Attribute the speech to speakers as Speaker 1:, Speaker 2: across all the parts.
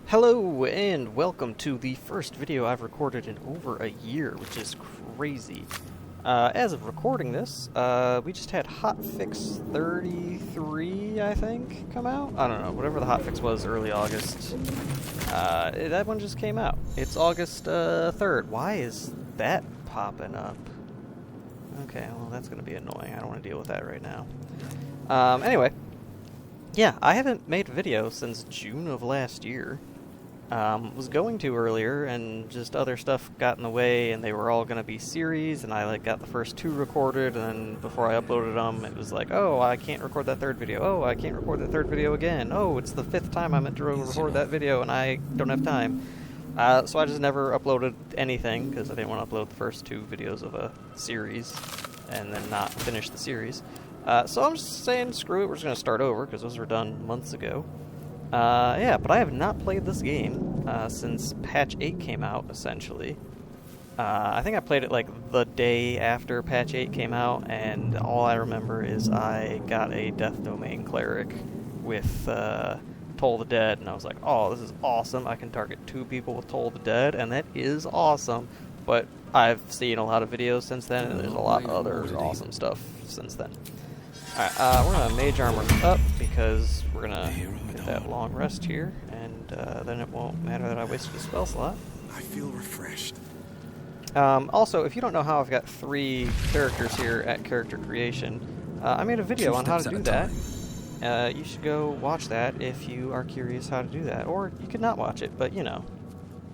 Speaker 1: Hello and welcome to the first video I've recorded in over a year, which is crazy. As of recording this, we just had hotfix 33, I think, come out? I don't know, whatever the hotfix was early August. That one just came out. It's August 3rd. Why is that popping up? Okay, well that's going to be annoying. I don't want to deal with that right now. Anyway. Yeah, I haven't made a video since June of last year. Was going to earlier, and just other stuff got in the way, and they were all going to be series, and I got the first two recorded, and before I uploaded them, it was like, oh, I can't record that third video. Oh, I can't record the third video again. Oh, it's the fifth time I meant to record that video, and I don't have time. So I just never uploaded anything, because I didn't want to upload the first two videos of a series, and then not finish the series. So I'm just saying, screw it, we're just going to start over, because those were done months ago. Yeah, but I have not played this game since patch 8 came out, essentially. I think I played it like the day after patch 8 came out, and all I remember is I got a Death Domain Cleric with Toll the Dead, and I was like, oh, this is awesome, I can target 2 people with Toll the Dead, and that is awesome. But I've seen a lot of videos since then, and there's a lot of other awesome stuff since then. Alright, we're going to mage armor up, because we're going to get that long rest here, and then it won't matter that I wasted a spell slot.
Speaker 2: I feel refreshed.
Speaker 1: Also, if you don't know how I've got 3 characters here at character creation, I made a video on how to do that. You should go watch that if you are curious how to do that, or you could not watch it, but you know.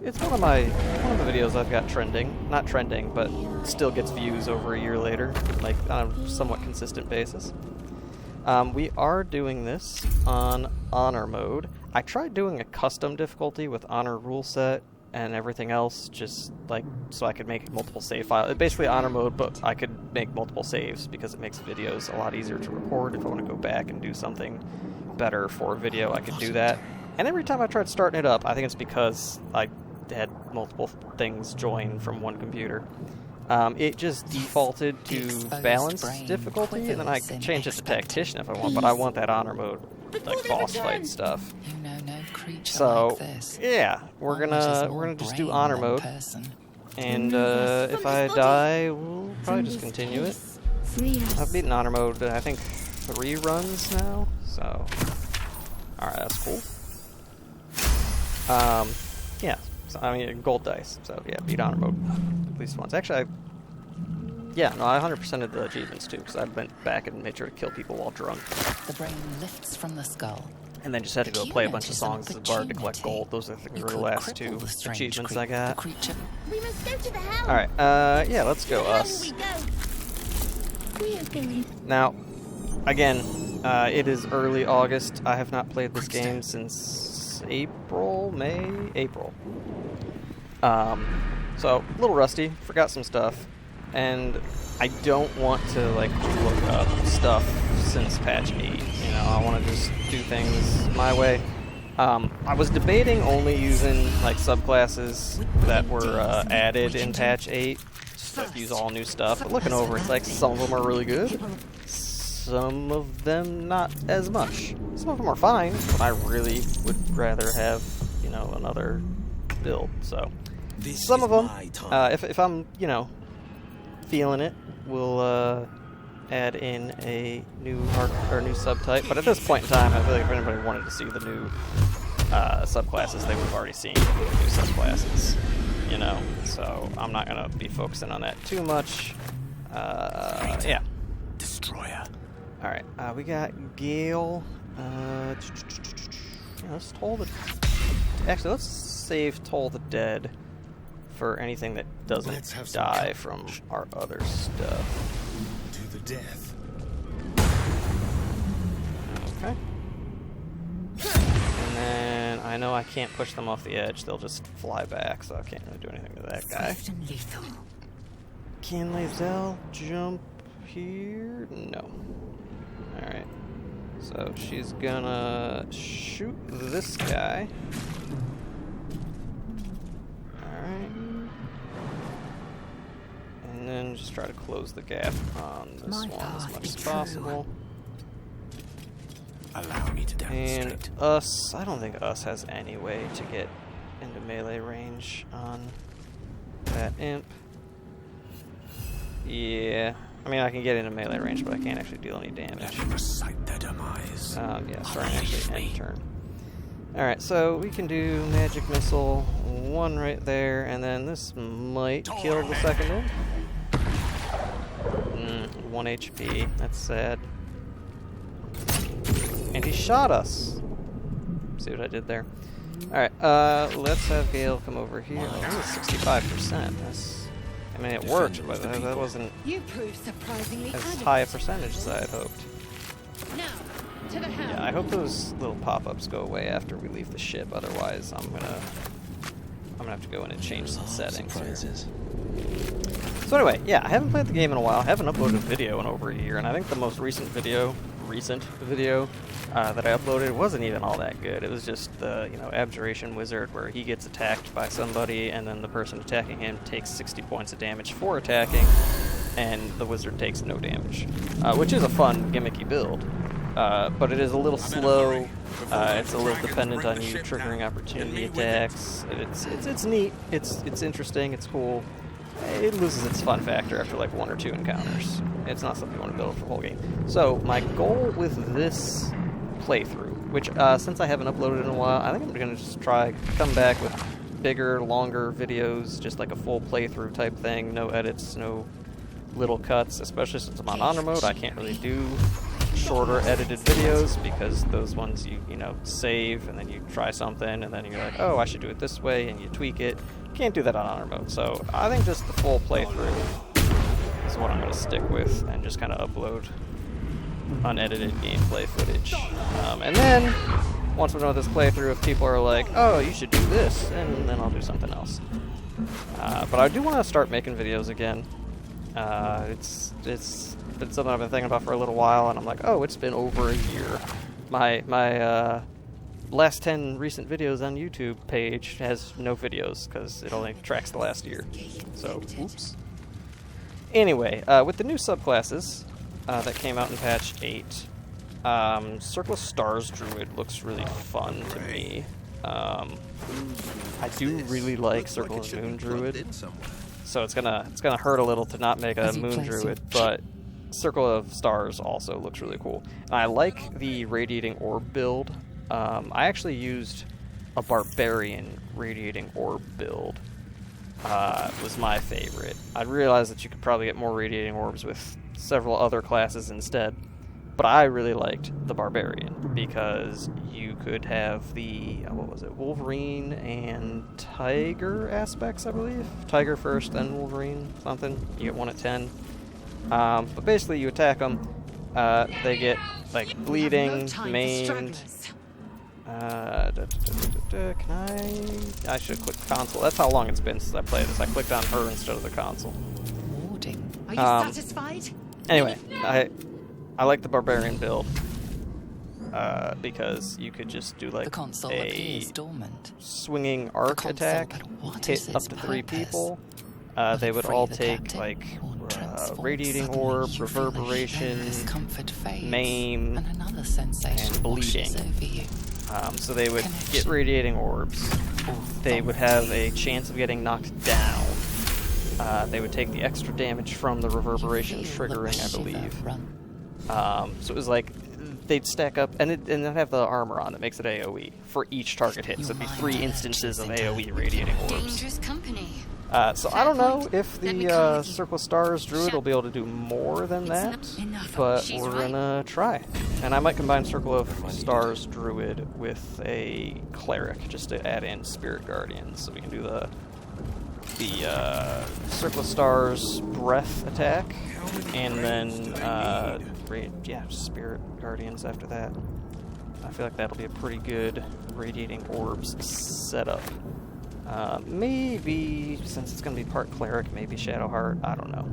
Speaker 1: It's one of the videos I've got trending. Not trending, but still gets views over a year later, like on a somewhat consistent basis. We are doing this on Honor mode. I tried doing a custom difficulty with Honor rule set and everything else, just like so I could make multiple save files. Basically Honor mode, but I could make multiple saves because it makes videos a lot easier to record. If I want to go back and do something better for a video, I could do that. And every time I tried starting it up, I think it's because I had multiple things join from one computer. It just defaulted to balance difficulty, and then I could change it to tactician if I want, but I want that honor mode, like boss fight stuff. So yeah, we're gonna just do honor mode, and if I die, we'll probably just continue it. I've beaten honor mode I think 3 runs now, so alright, that's cool. Yeah. I mean, gold dice, so yeah, beat honor mode at least once. Actually, I 100%ed the achievements too, because I went back and made sure to kill people while drunk.
Speaker 3: The brain lifts from the skull.
Speaker 1: And then just had to go play a bunch of songs as a bard to collect gold. Those are the last 2 achievements I got.
Speaker 4: We must go to the house.
Speaker 1: Alright, yeah, let's go us.
Speaker 4: We are going.
Speaker 1: Now, again, it is early August. I have not played this game since April. So a little rusty, forgot some stuff, and I don't want to like look up stuff since patch 8. You know, I want to just do things my way. I was debating only using like subclasses that were added in patch 8, just to use all new stuff. But looking over, it's like some of them are really good, some of them not as much. Some of them are fine, but I really would rather have, you know, another build. So some of them, if I'm, you know, feeling it, we'll add in a new new subtype. But at this point in time, I feel like if anybody wanted to see the new subclasses, they would have already seen the new subclasses, you know. So I'm not gonna be focusing on that too much. Yeah.
Speaker 2: Destroyer.
Speaker 1: All right, we got Gale. Yeah, let's Toll the. Actually, let's save Toll the Dead for anything that doesn't die from our other stuff.
Speaker 2: To the death.
Speaker 1: Okay. And then I know I can't push them off the edge; they'll just fly back, so I can't really do anything to that guy. Can Lae'zel jump here? No. Alright. So she's gonna shoot this guy. Alright. And then just try to close the gap on this one as much as possible.
Speaker 2: Allow me to
Speaker 1: And
Speaker 2: demonstrate.
Speaker 1: us, I don't think us has any way to get into melee range on that imp. Yeah, I mean I can get into melee range, but I can't actually deal any damage.
Speaker 2: Let them recite their demise.
Speaker 1: Yeah, starting actually end turn. Alright, so we can do magic missile, one right there, and then this might kill the second imp. 1 HP, that's sad. And he shot us! See what I did there? Alright, let's have Gale come over here. Oh, that was 65%. That's, I mean, it worked, but that wasn't
Speaker 4: You proved surprisingly
Speaker 1: as
Speaker 4: adequate.
Speaker 1: high a percentage as I had hoped.
Speaker 4: Now, to the house.
Speaker 1: Yeah, I hope those little pop-ups go away after we leave the ship, otherwise I'm gonna have to go in and change some settings here. So anyway, yeah, I haven't played the game in a while, I haven't uploaded a video in over a year, and I think the most recent video that I uploaded wasn't even all that good. It was just the, Abjuration Wizard where he gets attacked by somebody and then the person attacking him takes 60 points of damage for attacking, and the wizard takes no damage, which is a fun, gimmicky build. But it is a little slow. It's a little dependent on you triggering opportunity attacks. It's neat. It's interesting. It's cool. It loses its fun factor after like 1 or 2 encounters. It's not something you want to build for the whole game. So my goal with this playthrough, which since I haven't uploaded in a while, I think I'm gonna just come back with bigger, longer videos, just like a full playthrough type thing. No edits, no little cuts. Especially since I'm on honor mode, I can't really do shorter edited videos because those ones you save and then you try something and then you're like, oh, I should do it this way, and you tweak it. Can't do that on honor mode. So I think just the full playthrough is what I'm going to stick with and just kind of upload unedited gameplay footage. And then once we're done with this playthrough, if people are like, oh, you should do this, and then I'll do something else. But I do want to start making videos again. It's been something I've been thinking about for a little while, and I'm like, oh, it's been over a year. My last 10 recent videos on YouTube page has no videos because it only tracks the last year. So, oops. Anyway, with the new subclasses that came out in patch 8, Circle of Stars Druid looks really fun to me. I do really like Circle of Moon Druid, so it's gonna hurt a little to not make a Moon Druid, but Circle of Stars also looks really cool. And I like the Radiating Orb build. I actually used a Barbarian Radiating Orb build. Was my favorite. I realized that you could probably get more Radiating Orbs with several other classes instead, but I really liked the Barbarian because you could have the, Wolverine and Tiger aspects, I believe? Tiger first, then Wolverine, something. You get 1 at 10. But basically you attack them, they get, like, bleeding, maimed. Can I should click console. That's how long it's been since I played this. I clicked on her instead of the console.
Speaker 3: Warding.
Speaker 4: Are you satisfied?
Speaker 1: Anyway, I like the Barbarian build because you could just do like
Speaker 3: The console
Speaker 1: a
Speaker 3: appears dormant.
Speaker 1: swinging arc
Speaker 3: console,
Speaker 1: attack,
Speaker 3: but what
Speaker 1: hit
Speaker 3: is
Speaker 1: up
Speaker 3: its
Speaker 1: to 3
Speaker 3: purpose?
Speaker 1: people.
Speaker 3: Will
Speaker 1: They
Speaker 3: it
Speaker 1: would
Speaker 3: free
Speaker 1: all
Speaker 3: the
Speaker 1: take
Speaker 3: captive,
Speaker 1: like
Speaker 3: or transform
Speaker 1: Radiating
Speaker 3: suddenly
Speaker 1: Orb,
Speaker 3: you feel a
Speaker 1: Reverberation,
Speaker 3: discomfort fades,
Speaker 1: maim,
Speaker 3: and another sensation
Speaker 1: and
Speaker 3: washes
Speaker 1: bleeding.
Speaker 3: over you.
Speaker 1: So they would get
Speaker 3: Connection.
Speaker 1: Radiating Orbs. They would have a chance of getting knocked down. They would take the extra damage from the Reverberation
Speaker 3: You feel the
Speaker 1: triggering, I
Speaker 3: shiver
Speaker 1: believe.
Speaker 3: run.
Speaker 1: So it was like they'd stack up, and they'd have the armor on that makes it AoE for each target hit. So it'd be 3 instances of AoE Radiating Orbs.
Speaker 4: Dangerous company.
Speaker 1: So I don't know if
Speaker 4: Let me come
Speaker 1: the
Speaker 4: with you.
Speaker 1: Circle of Stars Druid will be able to do more than that,
Speaker 4: not enough.
Speaker 1: but
Speaker 4: She's
Speaker 1: we're
Speaker 4: right.
Speaker 1: gonna try. And I might combine Circle of Stars Druid with a Cleric just to add in Spirit Guardians, so we can do the Circle of Stars Breath attack, and then Spirit Guardians after that. I feel like that'll be a pretty good Radiating Orbs setup. Maybe, since it's going to be part Cleric, maybe Shadowheart, I don't know.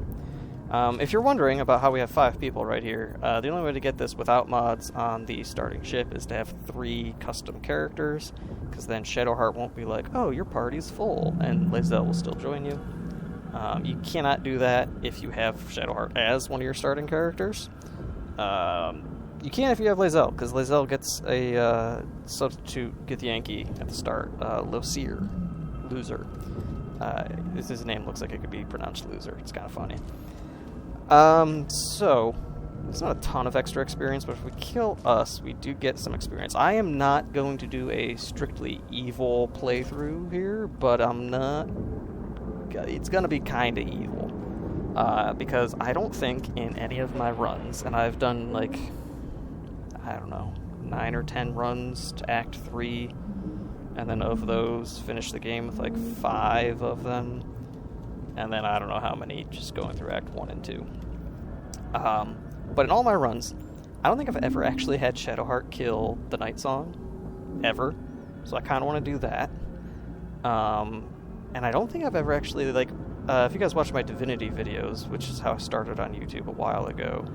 Speaker 1: If you're wondering about how we have 5 people right here, the only way to get this without mods on the starting ship is to have 3 custom characters, because then Shadowheart won't be like, oh, your party's full, and Lae'zel will still join you. You cannot do that if you have Shadowheart as one of your starting characters. You can if you have Lae'zel, because Lae'zel gets a substitute Githyanki at the start. Losir. Loser. His name looks like it could be pronounced loser. It's kind of funny. So, it's not a ton of extra experience, but if we kill us, we do get some experience. I am not going to do a strictly evil playthrough here, but I'm not... It's going to be kind of evil. Because I don't think in any of my runs, and I've done, like, I don't know, 9 or 10 runs to Act 3, and then of those, finish the game with, like, 5 of them, and then I don't know how many just going through Act 1 and 2. But in all my runs, I don't think I've ever actually had Shadowheart kill the Night Song, ever, so I kind of want to do that. And I don't think I've ever actually, like, if you guys watch my Divinity videos, which is how I started on YouTube a while ago,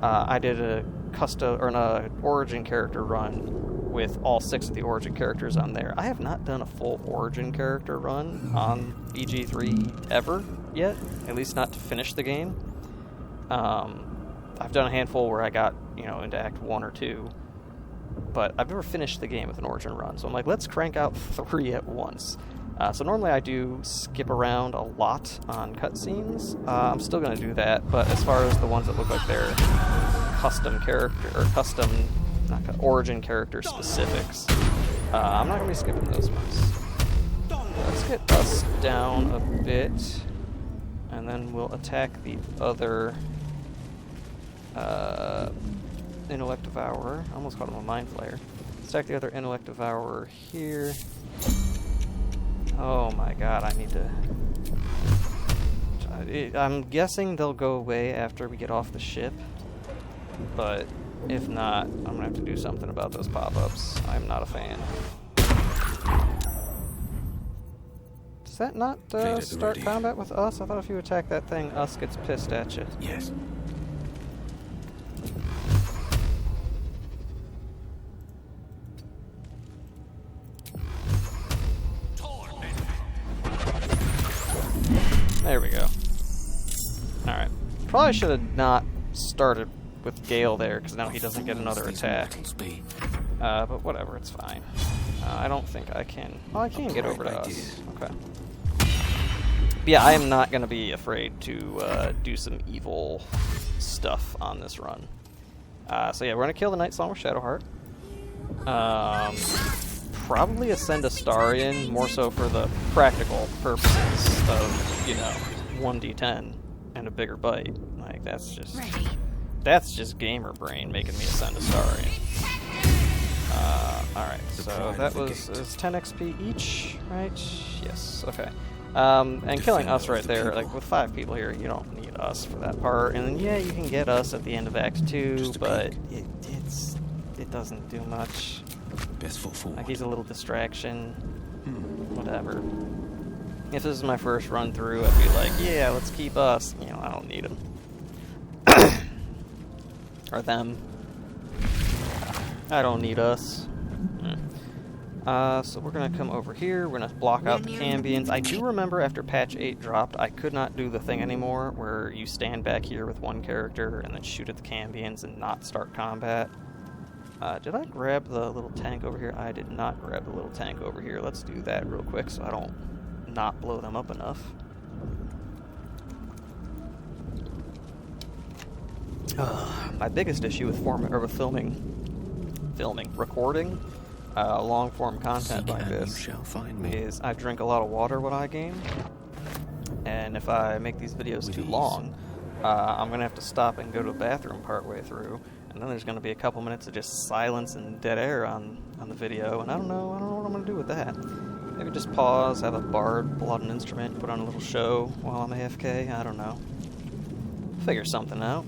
Speaker 1: I did a custom, or an origin character run with all 6 of the origin characters on there. I have not done a full origin character run on BG3 ever yet, at least not to finish the game. I've done a handful where I got, you know, into Act 1 or 2, but I've never finished the game with an origin run, so I'm like, let's crank out 3 at once. So normally I do skip around a lot on cutscenes. I'm still going to do that, but as far as the ones that look like they're custom character, or custom, origin character specifics, I'm not going to be skipping those ones. Let's get us down a bit, and then we'll attack the other Intellect Devourer. I almost called him a Mind Flayer. Let's attack the other Intellect Devourer here. Oh my god, I need to... I'm guessing they'll go away after we get off the ship, but if not, I'm gonna have to do something about those pop-ups. I'm not a fan. Does that not start combat with us? I thought if you attack that thing, us gets pissed at you.
Speaker 2: Yes.
Speaker 1: There we go. Alright. Probably should have not started with Gale there, because now he doesn't get another attack. But whatever, it's fine. I don't think I can... Oh, I can get over to us. Okay. But yeah, I am not going to be afraid to do some evil stuff on this run. So yeah, we're going to kill the Night Song with Shadowheart. Probably ascend Astarion, more so for the practical purposes of, you know, 1d10 and a bigger bite. Like, that's just gamer brain making me ascend Astarion. Alright, so that was 10 XP each, right? Yes, okay. And killing us right there, like, with 5 people here, you don't need us for that part. And then, yeah, you can get us at the end of Act 2, but it doesn't do much.
Speaker 2: Best foot forward.
Speaker 1: Like, he's a little distraction. Whatever. If this is my first run through, I'd be like, yeah, let's keep us. You know, I don't need them. Or them. I don't need us. So we're going to come over here. We're going to block out the Cambions. I do remember after patch 8 dropped, I could not do the thing anymore where you stand back here with one character and then shoot at the Cambions and not start combat. Did I grab the little tank over here? I did not grab the little tank over here. Let's do that real quick so I don't not blow them up enough. My biggest issue with recording long-form content like this is I drink a lot of water when I game, and if I make these videos too long, I'm going to have to stop and go to the bathroom partway through. And then there's going to be a couple minutes of just silence and dead air on the video, and I don't know what I'm going to do with that. Maybe just pause, have a bard pull out an instrument, put on a little show while I'm AFK, I don't know. Figure something out.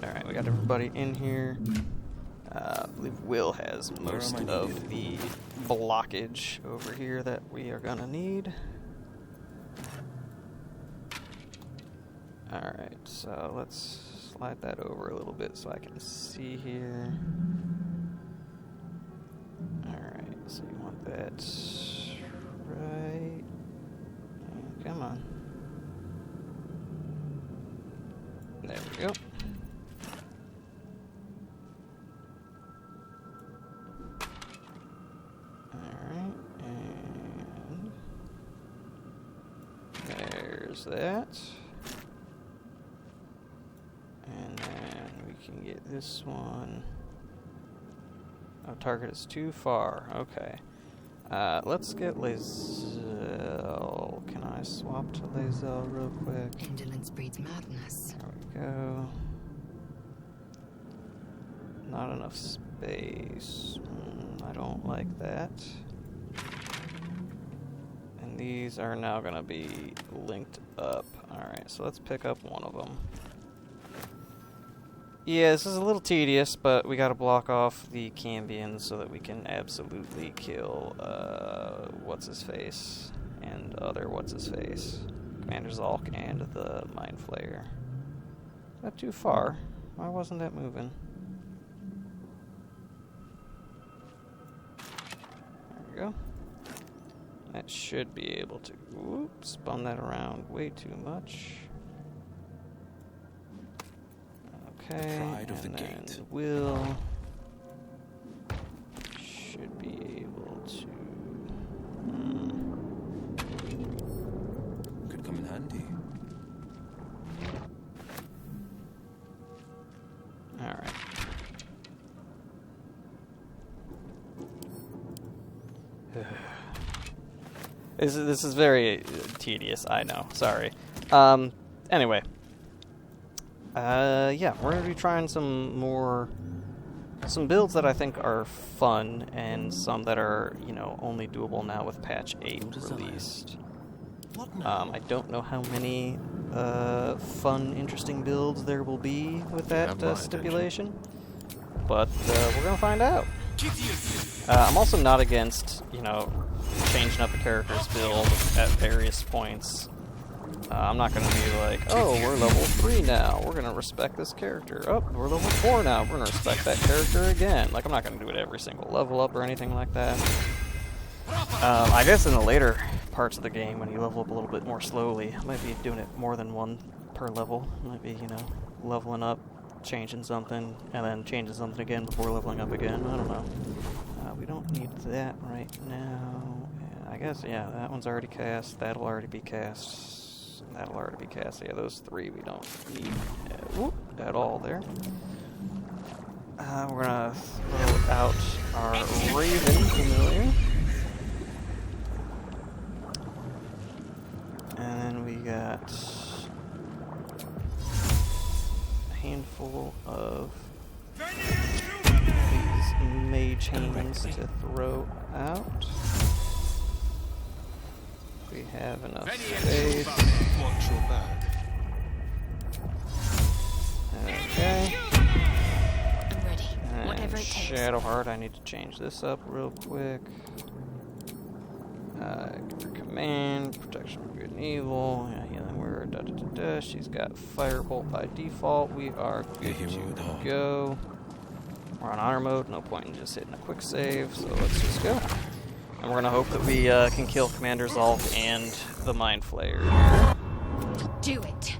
Speaker 1: Alright, we got everybody in here. I believe Will has most of the blockage over here that we are going to need. Alright, so let's slide that over a little bit so I can see here. Alright, so you want that right. Come on. There we go. There's that. And then we can get this one. Oh, target is too far. Okay. Let's get Lazel. Can I swap to Lazel real quick?
Speaker 3: Indolence breeds madness.
Speaker 1: There we go. Not enough space. I don't like that. And these are now going to be linked up. Alright, so let's pick up one of them. Yeah, this is a little tedious, but we gotta block off the Cambions so that we can absolutely kill, what's-his-face, and other what's-his-face. Commander Zalk and the Mind Flayer. Is that too far? Why wasn't that moving? There we go. That should be able to, whoops, spun that around way too much. Okay,
Speaker 2: Pride of the
Speaker 1: and then
Speaker 2: gate.
Speaker 1: Will should be able to.
Speaker 2: Could come in handy.
Speaker 1: All right. This is very tedious. I know. Sorry. Anyway. Yeah, we're going to be trying some builds that I think are fun, and some that are, you know, only doable now with patch 8 released. I don't know how many fun, interesting builds there will be with that stipulation, but we're going to find out. I'm also not against, you know, changing up a character's build at various points. I'm not going to be like, oh, we're level 3 now, we're going to respect this character. Oh, we're level 4 now, we're going to respect that character again. Like, I'm not going to do it every single level up or anything like that. I guess in the later parts of the game, when you level up a little bit more slowly, I might be doing it more than one per level. Might be, you know, leveling up, changing something, and then changing something again before leveling up again. I don't know. We don't need that right now. I guess, yeah, that one's already cast. That'll already be cast. That'll already be cast. Yeah, those 3 we don't need at all there. We're gonna throw out our Raven Familiar. And then we got a handful of these mage hands to throw out. We have enough space.
Speaker 2: Watch your back.
Speaker 1: Okay.
Speaker 4: I'm ready.
Speaker 1: And
Speaker 4: Whatever it takes.
Speaker 1: Shadowheart, I need to change this up real quick. Give her command, protection from good and evil, healing word, da-da-da-da. She's got Firebolt by default. We are good to go. We're on honor mode, no point in just hitting a quick save, so let's just go. And we're gonna hope that we can kill Commander Zalk and the Mind Flayer.
Speaker 4: Do it.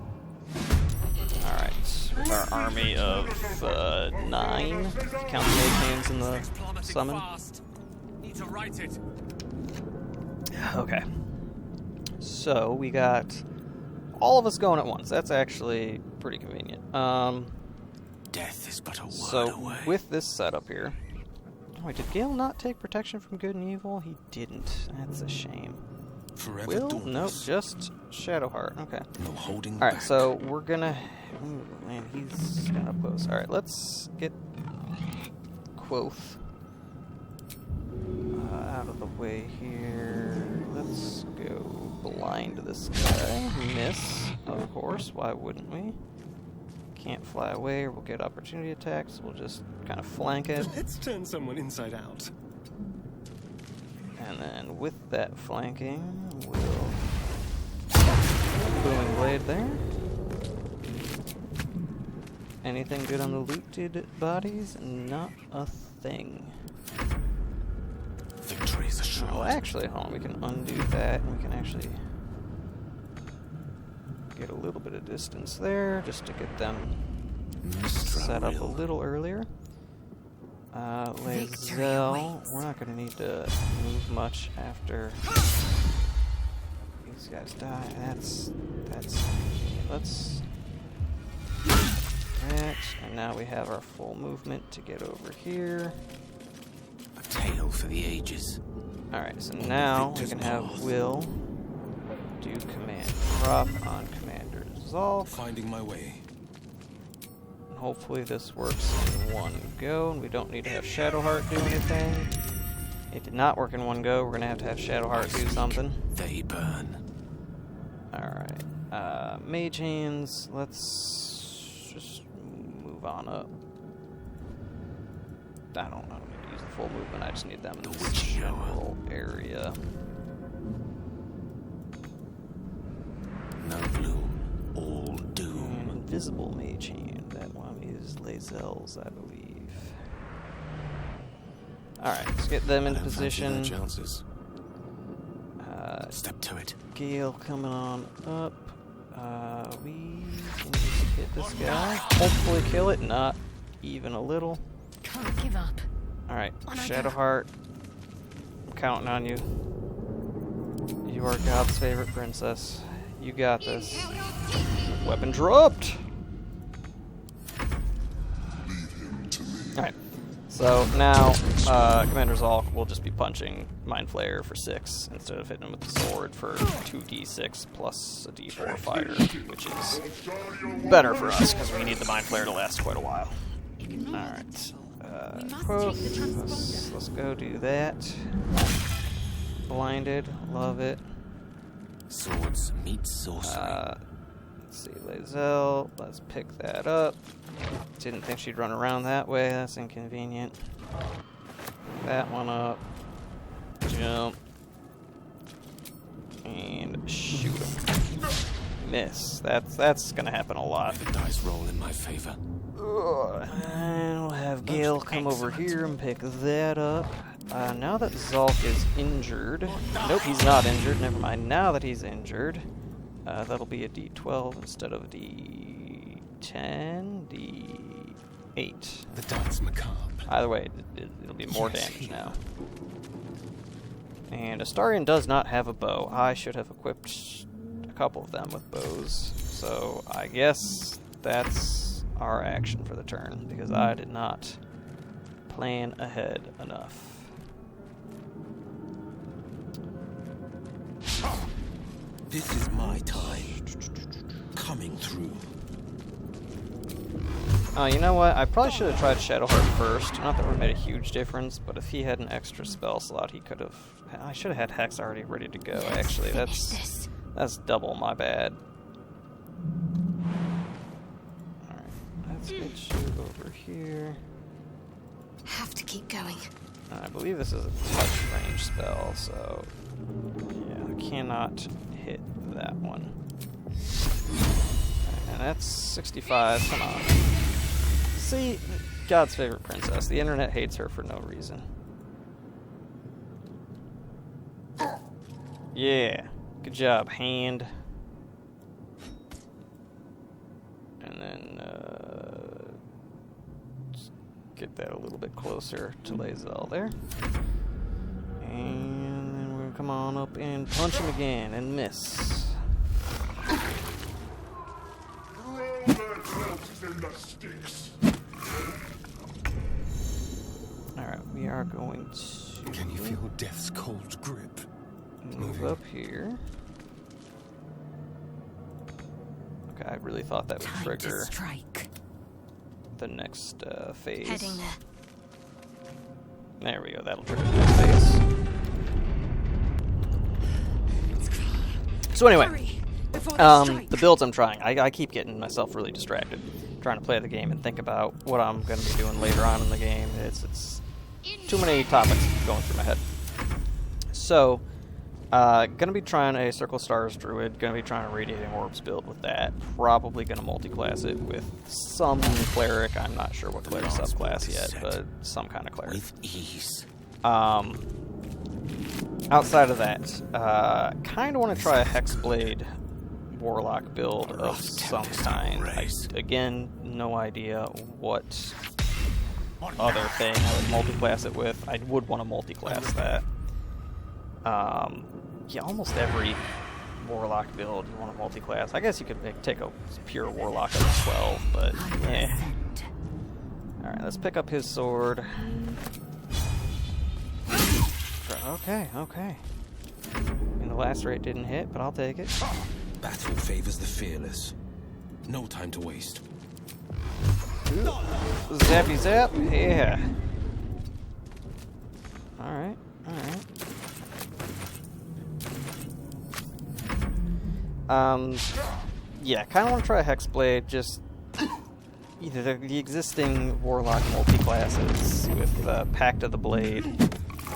Speaker 1: Alright, with our army of 9, count the mage hands in the summon.
Speaker 2: Need to write it.
Speaker 1: Okay. So we got all of us going at once. That's actually pretty convenient.
Speaker 2: Death is but a word
Speaker 1: So
Speaker 2: away.
Speaker 1: with this setup here. Oh, wait, did Gale not take protection from good and evil? He didn't. That's a shame.
Speaker 2: Forever
Speaker 1: Will?
Speaker 2: dauntless.
Speaker 1: Nope, just Shadowheart. Okay.
Speaker 2: No holding
Speaker 1: Alright,
Speaker 2: back.
Speaker 1: so we're gonna... Ooh, man, he's kind of close. Alright, let's get Quoth out of the way here. Let's go blind this guy. Miss, of course. Why wouldn't we? Can't fly away or we'll get opportunity attacks. We'll just kind of flank it.
Speaker 5: Let's turn someone inside out.
Speaker 1: And then with that flanking, we'll... Booming Blade there. Anything good on the looted bodies? Not a thing.
Speaker 2: Victory is assured.
Speaker 1: Well, actually, hold on. We can undo that, and we can actually get a little bit of distance there, just to get them set up a little earlier. Lazel, we're not going to need to move much after These guys die. Let's that, and now we have our full movement to get over here.
Speaker 2: A tale for the ages.
Speaker 1: Alright, so now we can have Will do command drop on Commander Zolk.
Speaker 5: Finding my way.
Speaker 1: And hopefully this works in one go, and we don't need to have Shadowheart do anything. It did not work in one go. We're gonna have to have Shadowheart do something.
Speaker 2: They burn.
Speaker 1: Alright. Mage Hands, let's just move on up. I don't need to use the full movement, I just need them in
Speaker 2: The
Speaker 1: this
Speaker 2: witching hour.
Speaker 1: general area.
Speaker 2: No bloom, all doom.
Speaker 1: And Invisible Mage Hand, that one is Lazel's, I believe. Alright, let's get them in
Speaker 5: I don't fancy
Speaker 1: position.
Speaker 5: their chances.
Speaker 2: Step to it.
Speaker 1: Gale coming on up. We can just hit this guy. Hopefully kill it, not even a little.
Speaker 4: Can't give up.
Speaker 1: Alright,
Speaker 4: On I go.
Speaker 1: Shadowheart. I'm counting on you. You are God's favorite princess. You got this. Weapon dropped! Alright, so now Commander Zolk will just be punching Mind Flayer for 6 instead of hitting him with the sword for 2d6 plus a d4 fire, which is better for us because we need the Mind Flayer to last quite a while. Alright, let's go do that. Blinded, love it.
Speaker 2: Swords meet sorcery.
Speaker 1: Let's see, Lazel, let's pick that up. Didn't think she'd run around that way, that's inconvenient. That one up. Jump. And shoot him. Miss. That's gonna happen a lot.
Speaker 2: The dice roll in my favor.
Speaker 1: And we'll have Gale come over here and pick that up. Now that Zolk is injured... Nope, he's not injured. Never mind. Now that he's injured, that'll be a d12 instead of a d10, d8.
Speaker 5: The dance macabre.
Speaker 1: Either way, it'll be more damage now. And Astarion does not have a bow. I should have equipped a couple of them with bows. So I guess that's our action for the turn, because I did not plan ahead enough.
Speaker 5: This is my time. Coming through.
Speaker 1: You know what? I probably should have tried Shadowheart first. Not that it would have made a huge difference, but if he had an extra spell slot, he could have... I should have had Hex already ready to go, actually. That's double my bad. Alright, let's get you over here.
Speaker 4: Have to keep going.
Speaker 1: I believe this is a touch range spell, so... yeah, I cannot hit that one. And that's 65, come on. See, God's favorite princess. The internet hates her for no reason. Yeah, good job, hand. And then, just get that a little bit closer to Lazel there. And then we're gonna come on up and punch him again and miss. Alright, we are going to
Speaker 5: Can you feel death's cold grip?
Speaker 1: move up here. Okay, I really thought that would
Speaker 4: Time to
Speaker 1: trigger
Speaker 4: strike.
Speaker 1: the next phase.
Speaker 4: Heading there.
Speaker 1: There we go, that'll trigger the next phase. So anyway,
Speaker 4: Hurry, before they strike.
Speaker 1: the builds I'm trying, I keep getting myself really distracted trying to play the game and think about what I'm going to be doing later on in the game. It's too many topics going through my head. So, gonna be trying a Circle Stars Druid, gonna be trying a Radiating Orbs build with that. Probably gonna multi-class it with some Cleric. I'm not sure what Cleric subclass yet, but some kind of Cleric.
Speaker 2: With ease.
Speaker 1: Outside of that, kind of want to try a Hexblade Warlock build of some kind. Again, no idea what other thing I would multi-class it with. I would want to multi-class that. Yeah, almost every Warlock build, you want a multi-class. I guess you could take a pure Warlock up to 12, but eh. Alright, let's pick up his sword. Okay, okay. I mean, the last rate didn't hit, but I'll take it.
Speaker 5: Battle favors the fearless. No time to waste.
Speaker 1: Zappy zap, yeah. Alright, alright. Yeah, kinda wanna try a Hexblade, just either the existing Warlock multi-classes with Pact of the Blade.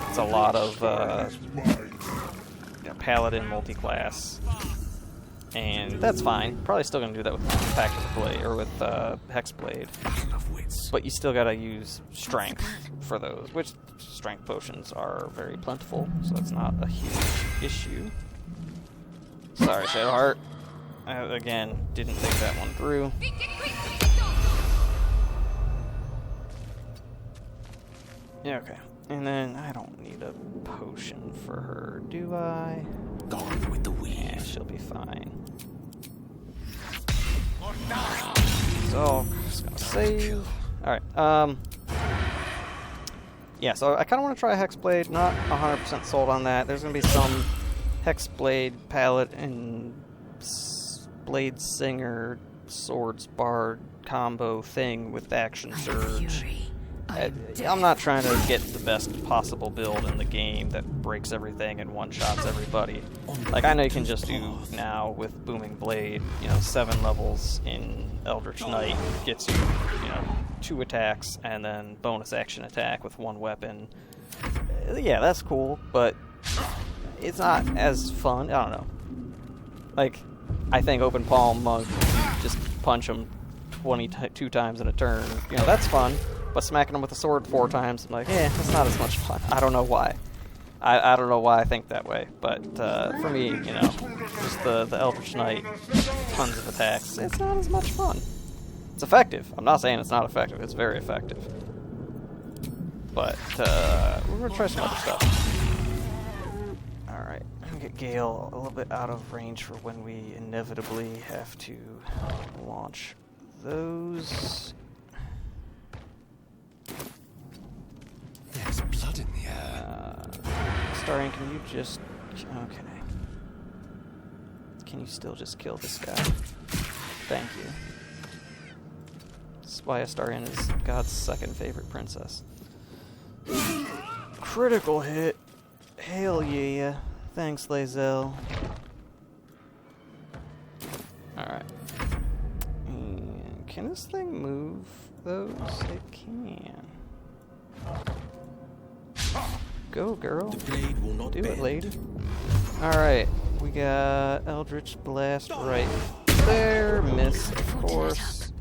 Speaker 1: It's a lot of Paladin multi-class. And that's fine. Probably still gonna do that with Pact of the Blade or with Hexblade. But you still gotta use strength for those, which strength potions are very plentiful, so that's not a huge issue. Sorry, Shadowheart. Again, didn't think that one through. Yeah, okay. And then I don't need a potion for her, do I?
Speaker 2: Gone with the wind.
Speaker 1: Yeah, she'll be fine. So, just gonna save. Alright, yeah, so I kinda wanna try Hexblade, not 100% sold on that. There's gonna be some Hexblade, Palette, and Blade Singer, Swords Bard combo thing with Action Surge. I'm not trying to get the best possible build in the game that breaks everything and one-shots everybody. Like, I know you can just do now with Booming Blade, 7 levels in Eldritch Knight gets you, 2 attacks and then bonus action attack with 1 weapon. Yeah, that's cool, but it's not as fun. I don't know. Like, I think Open Palm Monk, just punch him 22 times in a turn. That's fun. But smacking him with a sword 4 times, I'm like, that's not as much fun. I don't know why. I don't know why I think that way. But for me, just the Eldritch Knight, tons of attacks, it's not as much fun. It's effective. I'm not saying it's not effective. It's very effective. But we're going to try some other stuff. Alright, I'm going to get Gale a little bit out of range for when we inevitably have to launch those.
Speaker 5: There's blood in the air.
Speaker 1: Starian, can you just... Okay. Can you still just kill this guy? Thank you. That's why Astarion is God's second favorite princess. Critical hit. Hell yeah. Thanks, Lae'zel. Alright. Can this thing move those? It can. Go, girl.
Speaker 5: The blade will not
Speaker 1: Do it,
Speaker 5: bend.
Speaker 1: lady. Alright, we got Eldritch Blast right there. Missed, of course.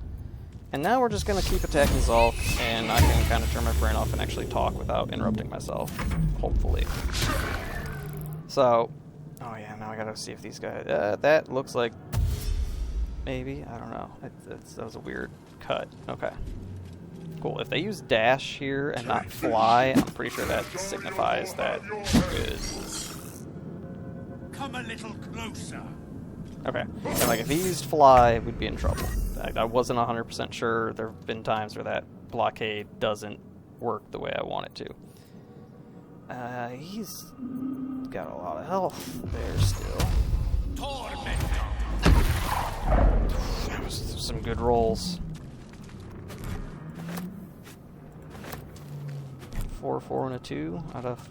Speaker 1: And now we're just going to keep attacking Zulk, and I can kind of turn my brain off and actually talk without interrupting myself. Hopefully. So, oh yeah, now I gotta see if these guys... that looks like... Maybe? I don't know. That was a weird cut. Okay. Cool. If they use dash here and not fly, I'm pretty sure that signifies that we're good.
Speaker 6: Come a little closer.
Speaker 1: Okay. So, like, if he used fly, we'd be in trouble. I wasn't 100% sure. There have been times where that blockade doesn't work the way I want it to. He's got a lot of health there still. That was some good rolls. 4, 4, and a 2 out of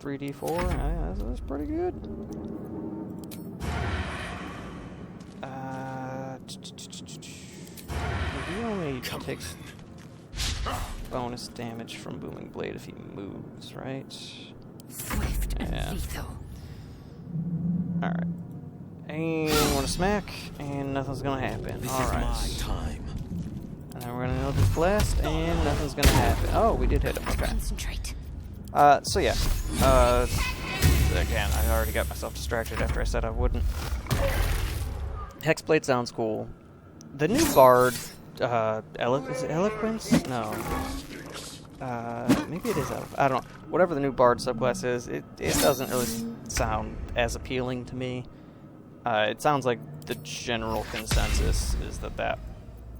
Speaker 1: 3d4. Yeah, that's pretty good. He only takes bonus damage from Booming Blade if he moves, right?
Speaker 4: Swift and lethal.
Speaker 1: Alright. And we're gonna smack, and nothing's gonna happen. Alright.
Speaker 5: My time.
Speaker 1: And then we're gonna Eldritch Blast, and nothing's gonna happen. Oh, we did hit him. Okay.
Speaker 4: Concentrate.
Speaker 1: So yeah. Again, I already got myself distracted after I said I wouldn't. Hexblade sounds cool. The new Bard, is it Eloquence? No. Maybe it is Eloquence. I don't know. Whatever the new Bard subclass is, it doesn't really sound as appealing to me. It sounds like the general consensus is that that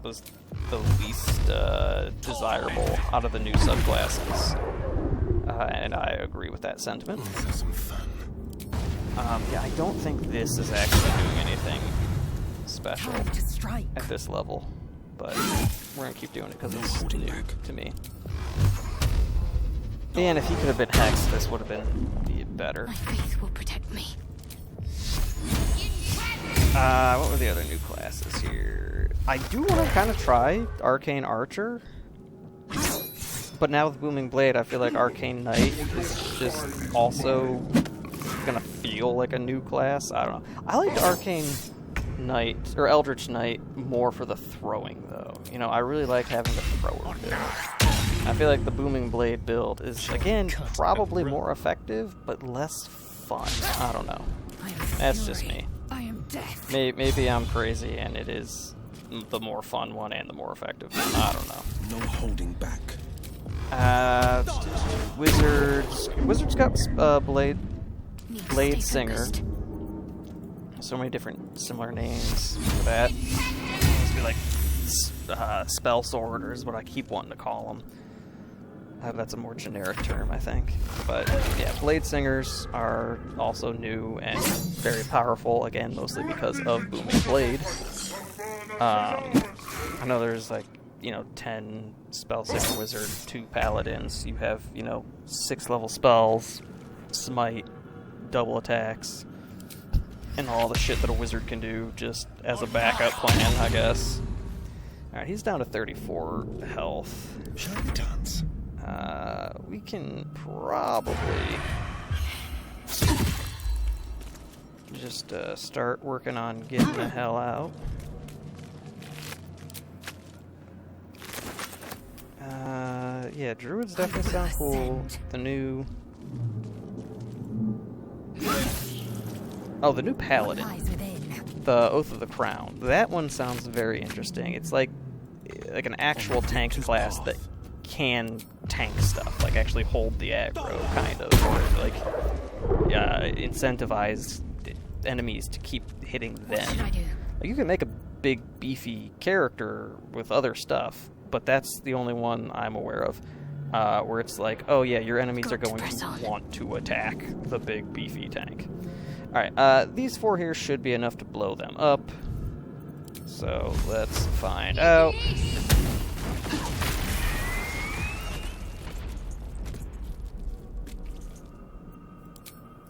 Speaker 1: was the least desirable out of the new subclasses. And I agree with that sentiment.
Speaker 5: Let's have some fun.
Speaker 1: Yeah, I don't think this is actually doing anything special
Speaker 4: Time to strike.
Speaker 1: at this level, but we're gonna keep doing it because it's
Speaker 5: holding
Speaker 1: new
Speaker 5: back.
Speaker 1: to me. And if he could have been hexed, this would have been better.
Speaker 4: My faith will protect me.
Speaker 1: What were the other new classes here? I do want to kind of try Arcane Archer, but now with Booming Blade, I feel like Arcane Knight is just also gonna feel like a new class. I don't know. I liked Arcane Knight, or Eldritch Knight, more for the throwing, though. You know, I really like having the thrower build. I feel like the Booming Blade build is, again, probably more effective, but less fun. I don't know.
Speaker 4: I am
Speaker 1: That's just
Speaker 4: fury.
Speaker 1: me.
Speaker 4: I am death.
Speaker 1: Maybe I'm crazy, and it is the more fun one and the more effective one. I don't know.
Speaker 5: No holding back.
Speaker 1: Wizards. Wizards got Blade
Speaker 4: Need to
Speaker 1: Blade
Speaker 4: stay
Speaker 1: Singer.
Speaker 4: focused.
Speaker 1: So many different similar names for that. Must be like Spell Sword, or is what I keep wanting to call them. That's a more generic term, I think. But yeah, Blade Singers are also new and very powerful, again, mostly because of Booming Blade. I know there's like, 10 Spell Singer Wizard, 2 Paladins. You have, 6 level spells, Smite, double attacks, and all the shit that a wizard can do just as a backup plan, I guess. Alright, he's down to 34 health.
Speaker 5: Shall we dance?
Speaker 1: We can probably just start working on getting the hell out. Yeah, druids definitely sound cool. The new... Oh, the new paladin.
Speaker 4: Lies within.
Speaker 1: The Oath of the Crown. That one sounds very interesting. It's like an actual tank class that can tank stuff, like actually hold the aggro, kind of, or like incentivize enemies to keep hitting
Speaker 4: What should I
Speaker 1: them.
Speaker 4: do?
Speaker 1: Like, you can make a big beefy character with other stuff, but that's the only one I'm aware of, where it's like, oh yeah, your enemies are going
Speaker 4: Press
Speaker 1: to
Speaker 4: on.
Speaker 1: want to attack the big beefy tank. Alright, these 4 here should be enough to blow them up, so let's find out.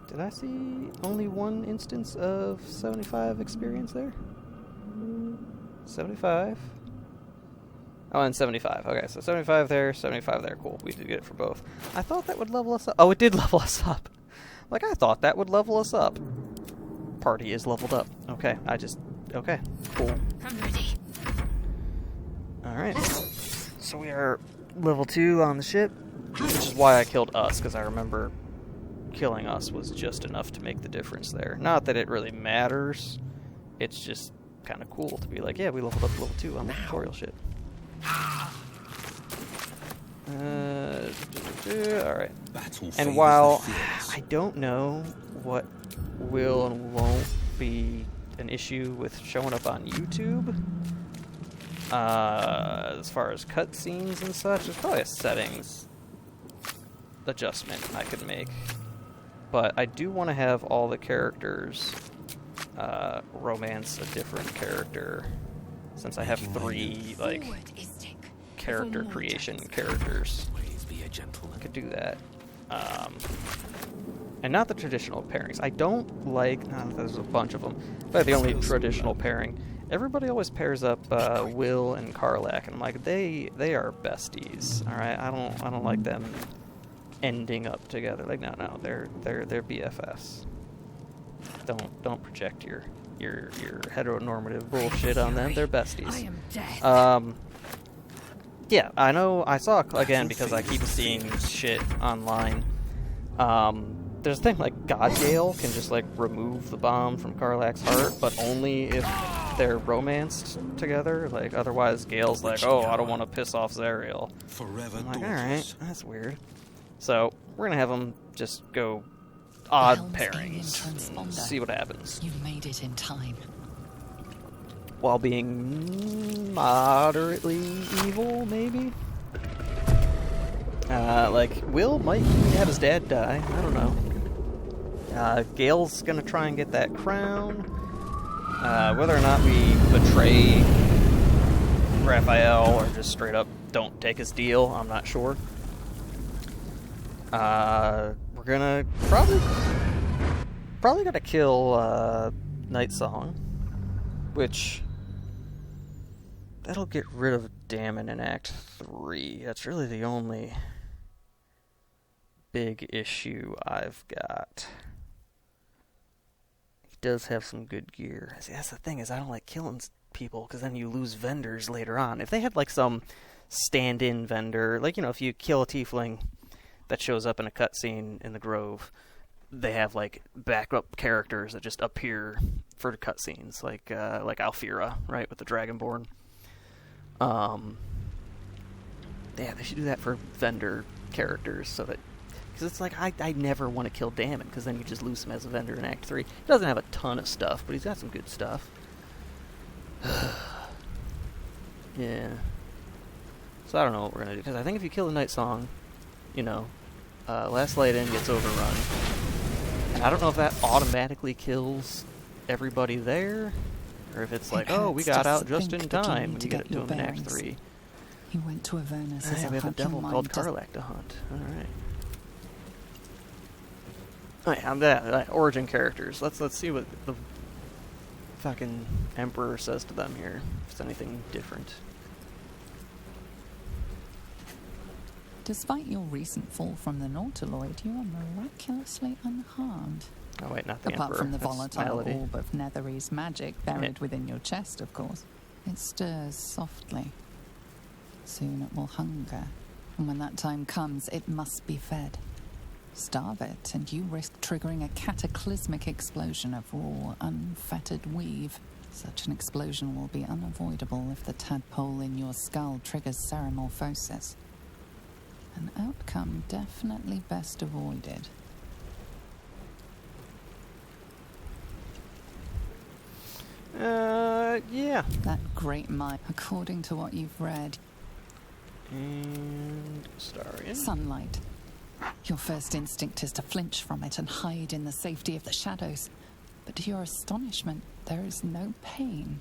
Speaker 1: Did I see only one instance of 75 experience there? 75? Oh, and 75. Okay, so 75 there, 75 there. Cool. We did get it for both. I thought that would level us up. Oh, it did level us up. Like, I thought that would level us up. Party is leveled up. Okay, okay, cool.
Speaker 4: I'm ready.
Speaker 1: Alright. So we are level 2 on the ship, which is why I killed us, because I remember killing us was just enough to make the difference there. Not that it really matters. It's just kind of cool to be like, yeah, we leveled up to level 2 on the tutorial ship. Alright. And while I don't know what will and won't be an issue with showing up on YouTube, as far as cutscenes and such, there's probably a settings adjustment I could make. But I do want to have all the characters romance a different character, since I have 3 like
Speaker 4: Forward, Istik.
Speaker 1: character
Speaker 4: For more
Speaker 1: creation
Speaker 4: chances.
Speaker 1: characters.
Speaker 2: Please be a gentleman.
Speaker 1: I could do that. And not the traditional pairings. I don't like... there's a bunch of them. But the only traditional pairing. Everybody always pairs up Will and Karlak, and I'm like, they are besties. All right, I don't like them ending up together. Like, no, they're BFFs. Don't project your heteronormative bullshit on them. They're besties.
Speaker 4: I am death.
Speaker 1: Yeah, I know. I saw, again, because I keep seeing shit online. There's a thing like Godgale can just, like, remove the bomb from Karlak's heart, but only if they're romanced together. Like, otherwise, Gale's like, oh, I don't want to piss off Zariel.
Speaker 5: Forever
Speaker 1: I'm like,
Speaker 5: daughters.
Speaker 1: alright, that's weird. So, we're gonna have them just go odd
Speaker 3: Helm's alien
Speaker 1: pairings.
Speaker 3: transponder.
Speaker 1: See what happens.
Speaker 3: You made it in time.
Speaker 1: While being moderately evil, maybe? Like, Will might have his dad die. I don't know. Gale's gonna try and get that crown. Whether or not we betray Raphael or just straight up don't take his deal, I'm not sure. We're gonna probably gonna kill Night Song, which that'll get rid of Damon in Act 3. That's really the only big issue I've got. He does have some good gear. See, that's the thing, is I don't like killing people, because then you lose vendors later on. If they had like some stand-in vendor, like, you know, if you kill a tiefling that shows up in a cutscene in the Grove, they have like backup characters that just appear for the cutscenes, like Alfira, right, with the Dragonborn. Yeah, they should do that for vendor characters, so that, because it's like I never want to kill Damon, because then you just lose him as a vendor in Act 3. He doesn't have a ton of stuff, but he's got some good stuff. Yeah. So I don't know what we're gonna do, because I think if you kill the Night Song, you know, Last Light In gets overrun. And I don't know if that automatically kills everybody there, or if it's like, oh, we got out just in time when you get it to him in Act 3.
Speaker 3: You went to Avernus as
Speaker 1: Yeah,
Speaker 3: a
Speaker 1: we have a
Speaker 3: hunt your
Speaker 1: devil
Speaker 3: mind
Speaker 1: called
Speaker 3: does-
Speaker 1: Karlach to hunt. Alright. Alright, I'm that. Origin characters. Let's see what the fucking Emperor says to them here. If it's anything different.
Speaker 3: Despite your recent fall from the Nautiloid, you are miraculously unharmed.
Speaker 1: Oh wait, not the
Speaker 3: Apart
Speaker 1: Emperor.
Speaker 3: from the
Speaker 1: That's
Speaker 3: volatile
Speaker 1: Malady.
Speaker 3: orb of Netherese magic buried within your chest, of course. It stirs softly. Soon it will hunger, and when that time comes, it must be fed. Starve it, and you risk triggering a cataclysmic explosion of raw, unfettered weave. Such an explosion will be unavoidable if the tadpole in your skull triggers ceramorphosis. An outcome definitely best avoided.
Speaker 1: Yeah.
Speaker 3: That great mind, according to what you've read,
Speaker 1: And Starian.
Speaker 3: sunlight. Your first instinct is to flinch from it and hide in the safety of the shadows. But to your astonishment, there is no pain.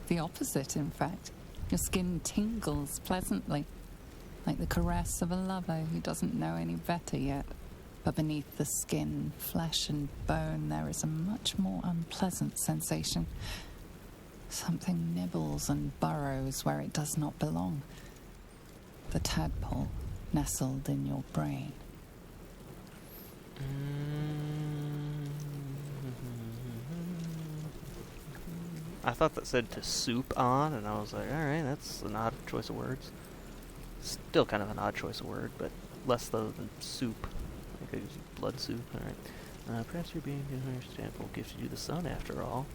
Speaker 3: The opposite, in fact. Your skin tingles pleasantly, like the caress of a lover who doesn't know any better yet. But beneath the skin, flesh and bone, there is a much more unpleasant sensation. Something nibbles and burrows where it does not belong. The tadpole nestled in your brain.
Speaker 1: I thought that said to soup on, and I was like, alright, that's an odd choice of words. Still kind of an odd choice of word, but less though than soup. I could use blood soup, alright. Perhaps you're being understandable gift you the sun after all.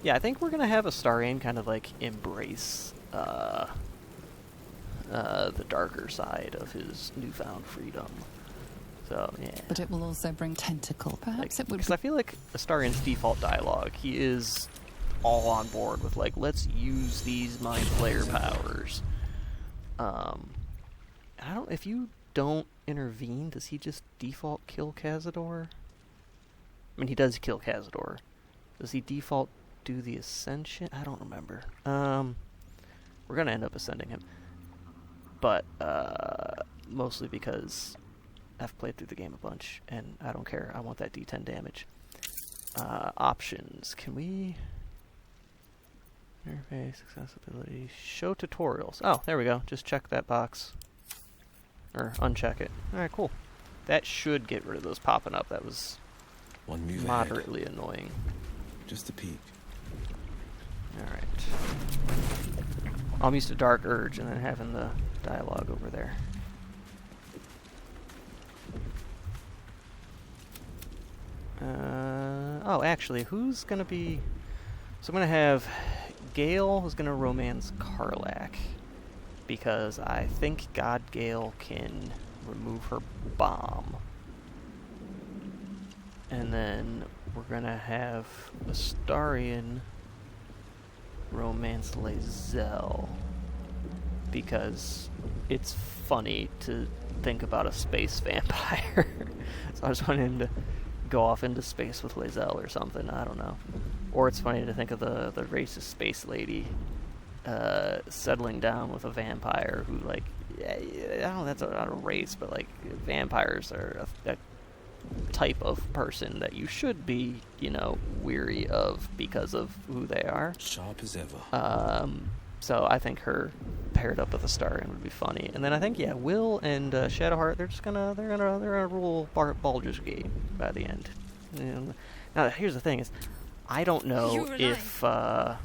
Speaker 1: Yeah, I think we're gonna have Astarion kind of like embrace the darker side of his newfound freedom. So, yeah.
Speaker 3: But it will also bring tentacle. Perhaps it would
Speaker 1: Because
Speaker 3: be...
Speaker 1: I feel like Astarion's default dialogue, he is all on board with, like, let's use these mind flayer powers. I don't, if you don't intervene, does he just default kill Cazador? I mean, he does kill Cazador. Does he default do the ascension? I don't remember. We're gonna end up ascending him. But, mostly because I've played through the game a bunch, and I don't care. I want that D10 damage. Options. Can we... Interface, accessibility, show tutorials. Oh, there we go. Just check that box. Or uncheck it. Alright, cool. That should get rid of those popping up. That was
Speaker 5: One move ahead.
Speaker 1: moderately annoying.
Speaker 5: Just a peek.
Speaker 1: Alright. I'm used to Dark Urge and then having the dialogue over there. Oh, actually, who's gonna be... So I'm gonna have... Gale is gonna romance Karlach. Because I think God Gale can remove her bomb. And then we're gonna have Astarion romance Lae'zel, because it's funny to think about a space vampire. So I was wanting to go off into space with Lae'zel or something, I don't know. Or it's funny to think of the racist space lady settling down with a vampire who, like, I don't know, that's not a race, but, like, vampires are a type of person that you should be, you know, weary of because of who they are.
Speaker 5: Sharp as ever.
Speaker 1: So I think her paired up with Astarion would be funny. And then I think, yeah, Will and Shadowheart, they're gonna rule Baldur's Gate by the end. And now here's the thing: is I don't know if I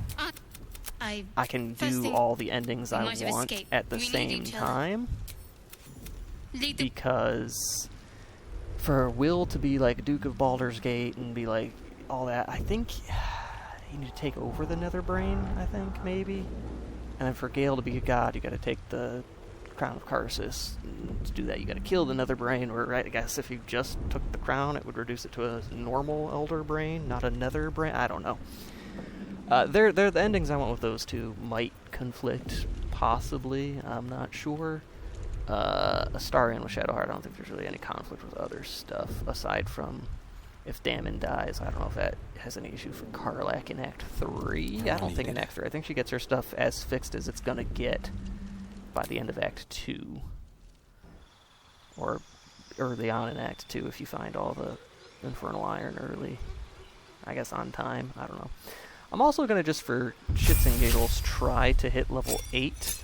Speaker 1: can do all the endings I want at the same time, because for Will to be like Duke of Baldur's Gate and be like all that, I think you need to take over the Netherbrain, I think, maybe. And then for Gale to be a god, you gotta take the Crown of Karsus. And to do that, you gotta kill the Netherbrain, or right, I guess if you just took the crown, it would reduce it to a normal Elder Brain, not a Netherbrain. I don't know. They're the endings I want with those two might conflict, possibly. I'm not sure. Astarion with Shadowheart, I don't think there's really any conflict with other stuff, aside from if Dammon dies. I don't know if that has any issue for Karlach in Act 3. I don't think in Act 3. I think she gets her stuff as fixed as it's gonna get by the end of Act 2. Or early on in Act 2 if you find all the Infernal Iron early. I guess on time. I don't know. I'm also gonna, just for shits and giggles, try to hit level 8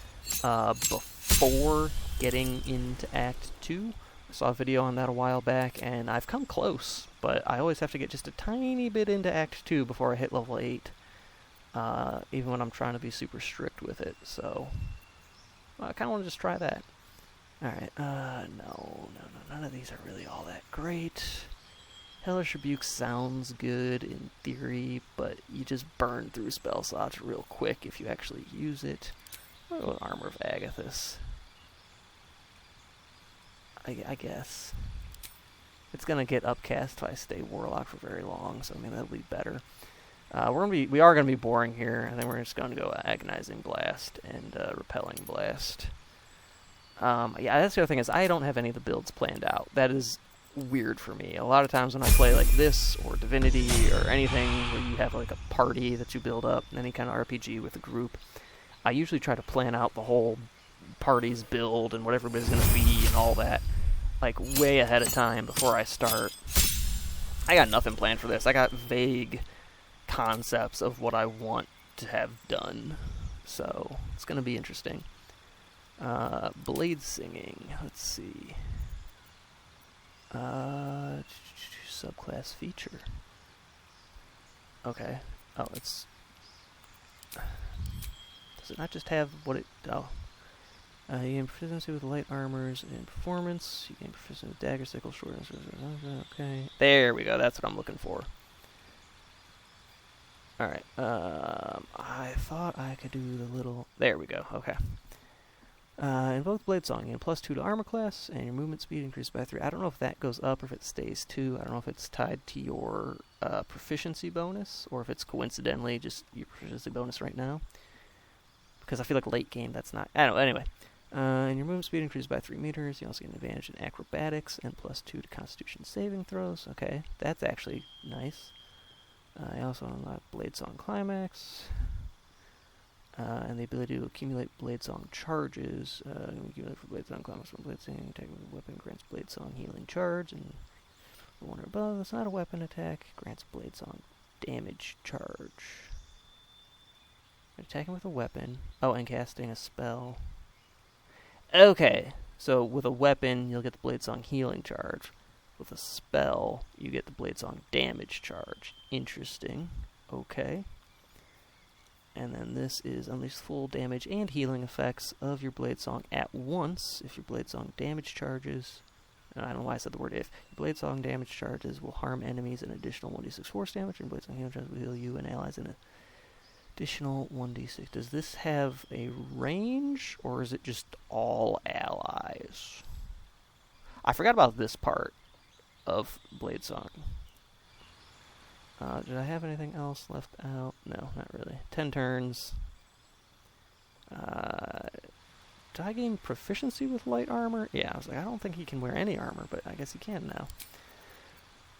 Speaker 1: before getting into Act 2. I saw a video on that a while back, and I've come close, but I always have to get just a tiny bit into Act 2 before I hit level 8, even when I'm trying to be super strict with it, so I kind of want to just try that. Alright, no, none of these are really all that great. Hellish Rebuke sounds good in theory, but you just burn through spell slots real quick if you actually use it. Oh, Armor of Agathis. I guess. It's gonna get upcast if I stay Warlock for very long, so I mean that'll be better. We are gonna be boring here, and then we're just gonna go Agonizing Blast and Repelling Blast. Yeah, that's the other thing, is I don't have any of the builds planned out. That is weird for me. A lot of times when I play like this, or Divinity, or anything where you have like a party that you build up, any kind of RPG with a group, I usually try to plan out the whole party's build and what everybody's gonna be and all that, like way ahead of time before I start. I got nothing planned for this. I got vague concepts of what I want to have done, so it's gonna be interesting. Blade Singing, let's see. Subclass feature. Okay. Oh, it's... Does it not just have what it... Oh. You gain proficiency with light armors and performance. You gain proficiency with dagger, sickle, shortness. Okay. There we go. That's what I'm looking for. Alright. I thought I could do the little... There we go. Okay. In both Blade Song, you gain +2 to armor class, and your movement speed increased by 3. I don't know if that goes up or if it stays 2. I don't know if it's tied to your proficiency bonus, or if it's coincidentally just your proficiency bonus right now. Because I feel like late game, that's not... I don't know, anyway. And your movement speed increased by 3 meters. You also get an advantage in acrobatics, and +2 to constitution saving throws. Okay, that's actually nice. I also unlock Blade Song Climax. And the ability to accumulate Blade Song charges. Accumulate for Blade Song Climax when Blade Singing. Attack with a weapon grants Blade Song healing charge. And for one or above, it's not a weapon attack. Grants Blade Song damage charge. Attacking with a weapon. Oh, and casting a spell. Okay, so with a weapon, you'll get the Blade Song healing charge. With a spell, you get the Blade Song damage charge. Interesting. Okay. And then this is unleash full damage and healing effects of your Blade Song at once. If your Blade Song damage charges... I don't know why I said the word if. Your Blade Song damage charges will harm enemies an additional 1d6 force damage, and Blade Song healing charges will heal you and allies in an additional 1d6. Does this have a range, or is it just all allies? I forgot about this part of Blade Song. Did I have anything else left out? No, not really. 10 turns. Did I gain proficiency with light armor? Yeah, I was like, I don't think he can wear any armor, but I guess he can now.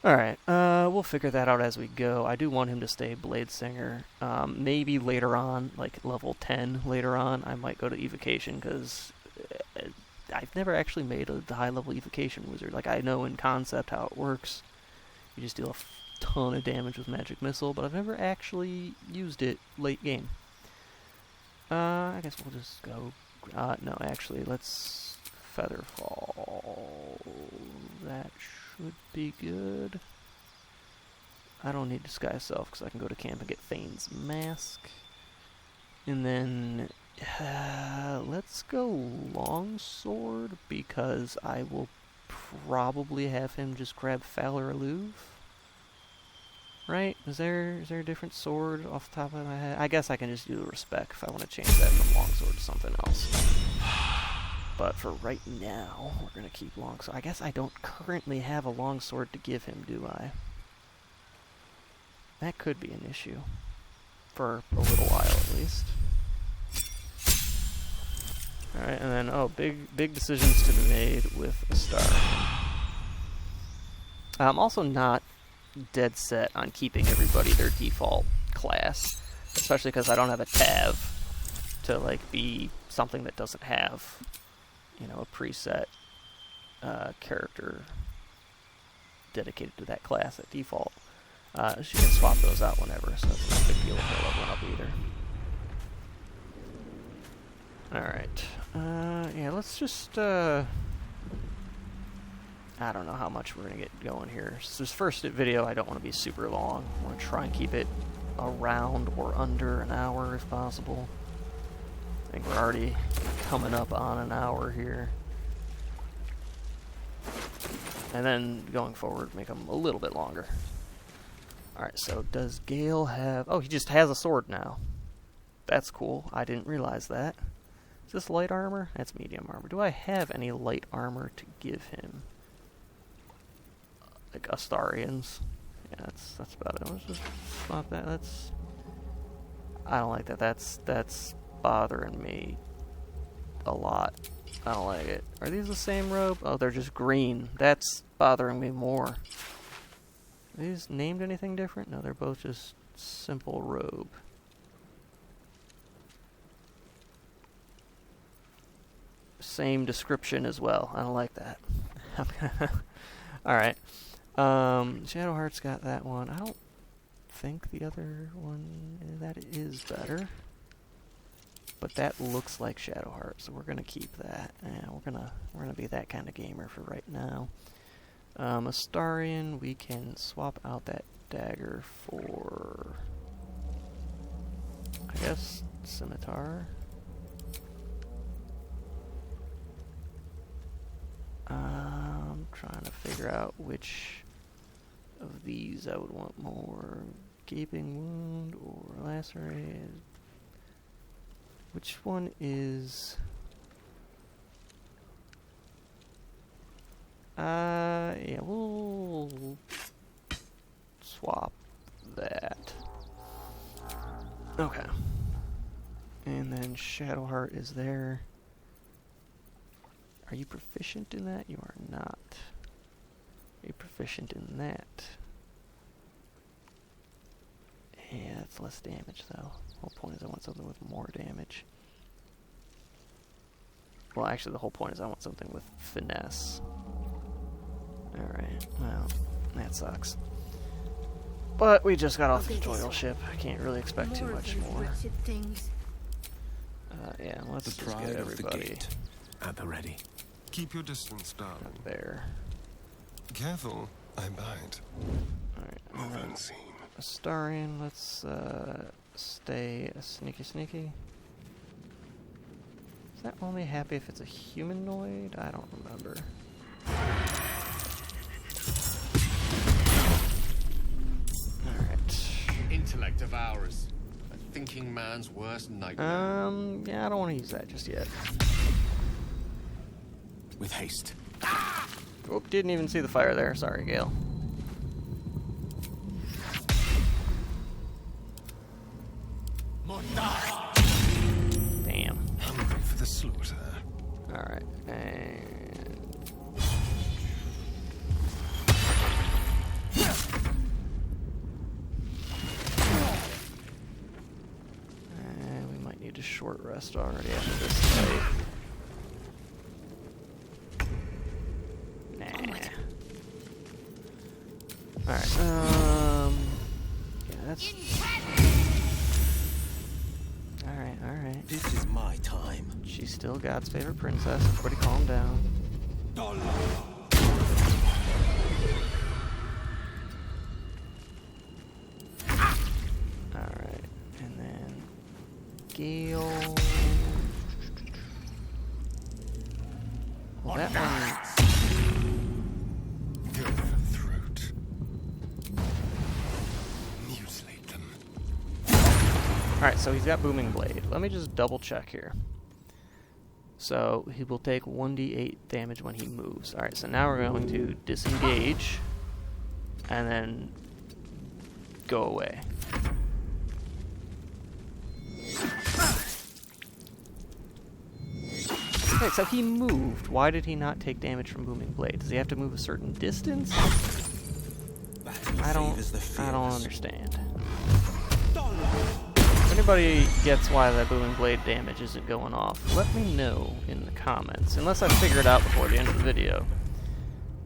Speaker 1: Alright, we'll figure that out as we go. I do want him to stay Blade Singer. Maybe later on, like level 10 later on, I might go to Evocation, because I've never actually made a high-level Evocation Wizard. Like, I know in concept how it works. You just deal a ton of damage with Magic Missile, but I've never actually used it late game. I guess we'll just go... no, actually, let's Featherfall. That should be good. I don't need Disguise Self because I can go to camp and get Thane's Mask. And then let's go Longsword because I will probably have him just grab Fowler Aloof. Right? Is there a different sword off the top of my head? I guess I can just do Respect if I want to change that from Longsword to something else. But for right now, we're going to keep Longsword. I guess I don't currently have a Longsword to give him, do I? That could be an issue. For a little while, at least. Alright, and then, oh, big decisions to be made with a star. I'm also not dead set on keeping everybody their default class, especially because I don't have a Tav to like be something that doesn't have, you know, a preset character dedicated to that class at default. She can swap those out whenever, so it's not a big deal if they level up either. Alright, yeah, let's just I don't know how much we're going to get going here. So this first video, I don't want to be super long. I want to try and keep it around or under an hour if possible. I think we're already coming up on an hour here. And then going forward, make them a little bit longer. Alright, so does Gale have... Oh, he just has a sword now. That's cool. I didn't realize that. Is this light armor? That's medium armor. Do I have any light armor to give him? Like Astarians. Yeah, that's about it. Let's just swap that. That's... I don't like that. That's bothering me a lot. I don't like it. Are these the same robe? Oh, they're just green. That's bothering me more. Are these named anything different? No, they're both just simple robe. Same description as well. I don't like that. Alright. Shadowheart's got that one. I don't think the other one that is better. But that looks like Shadowheart, so we're gonna keep that. Yeah, we're gonna be that kind of gamer for right now. Astarian, we can swap out that dagger for, I guess, Scimitar. I'm trying to figure out which of these I would want more. Gaping Wound or Lacerated. Which one is... yeah, we'll swap that. Okay. And then Shadowheart is there. Are you proficient in that? You are not. Are you proficient in that? Yeah, that's less damage though. The whole point is I want something with more damage. Well, actually the whole point is I want something with finesse. Alright, well, that sucks. But we just got off the tutorial ship. I can't really expect too much more. Yeah, let's just get everybody
Speaker 2: At the ready.
Speaker 5: Keep your distance, darling.
Speaker 1: up there.
Speaker 5: Careful, I bite.
Speaker 1: Alright,
Speaker 5: Move unseen.
Speaker 1: Astarian, let's stay a sneaky. Is that only happy if it's a humanoid? I don't remember. Alright.
Speaker 6: Intellect of ours. A thinking man's worst nightmare.
Speaker 1: Yeah, I don't want to use that just yet.
Speaker 2: With haste.
Speaker 1: Oh, didn't even see the fire there. Sorry, Gale. Damn.
Speaker 2: Hungry for the slaughter.
Speaker 1: Alright, and... we might need a short rest already after this fight. Nah. Alright, yeah, that's... Alright.
Speaker 5: This is my time.
Speaker 1: She's still God's favorite princess. Everybody calm down. Alright, and then Gale. Well, that one.
Speaker 2: Go for the throat. Mutilate them.
Speaker 1: Alright, so he's got Booming Blade. Let me just double check here. So he will take 1d8 damage when he moves. Alright, so now we're going to disengage and then go away. Okay, so he moved. Why did he not take damage from Booming Blade? Does he have to move a certain distance? I don't understand. If anybody gets why that Booming Blade damage isn't going off, let me know in the comments. Unless I figure it out before the end of the video.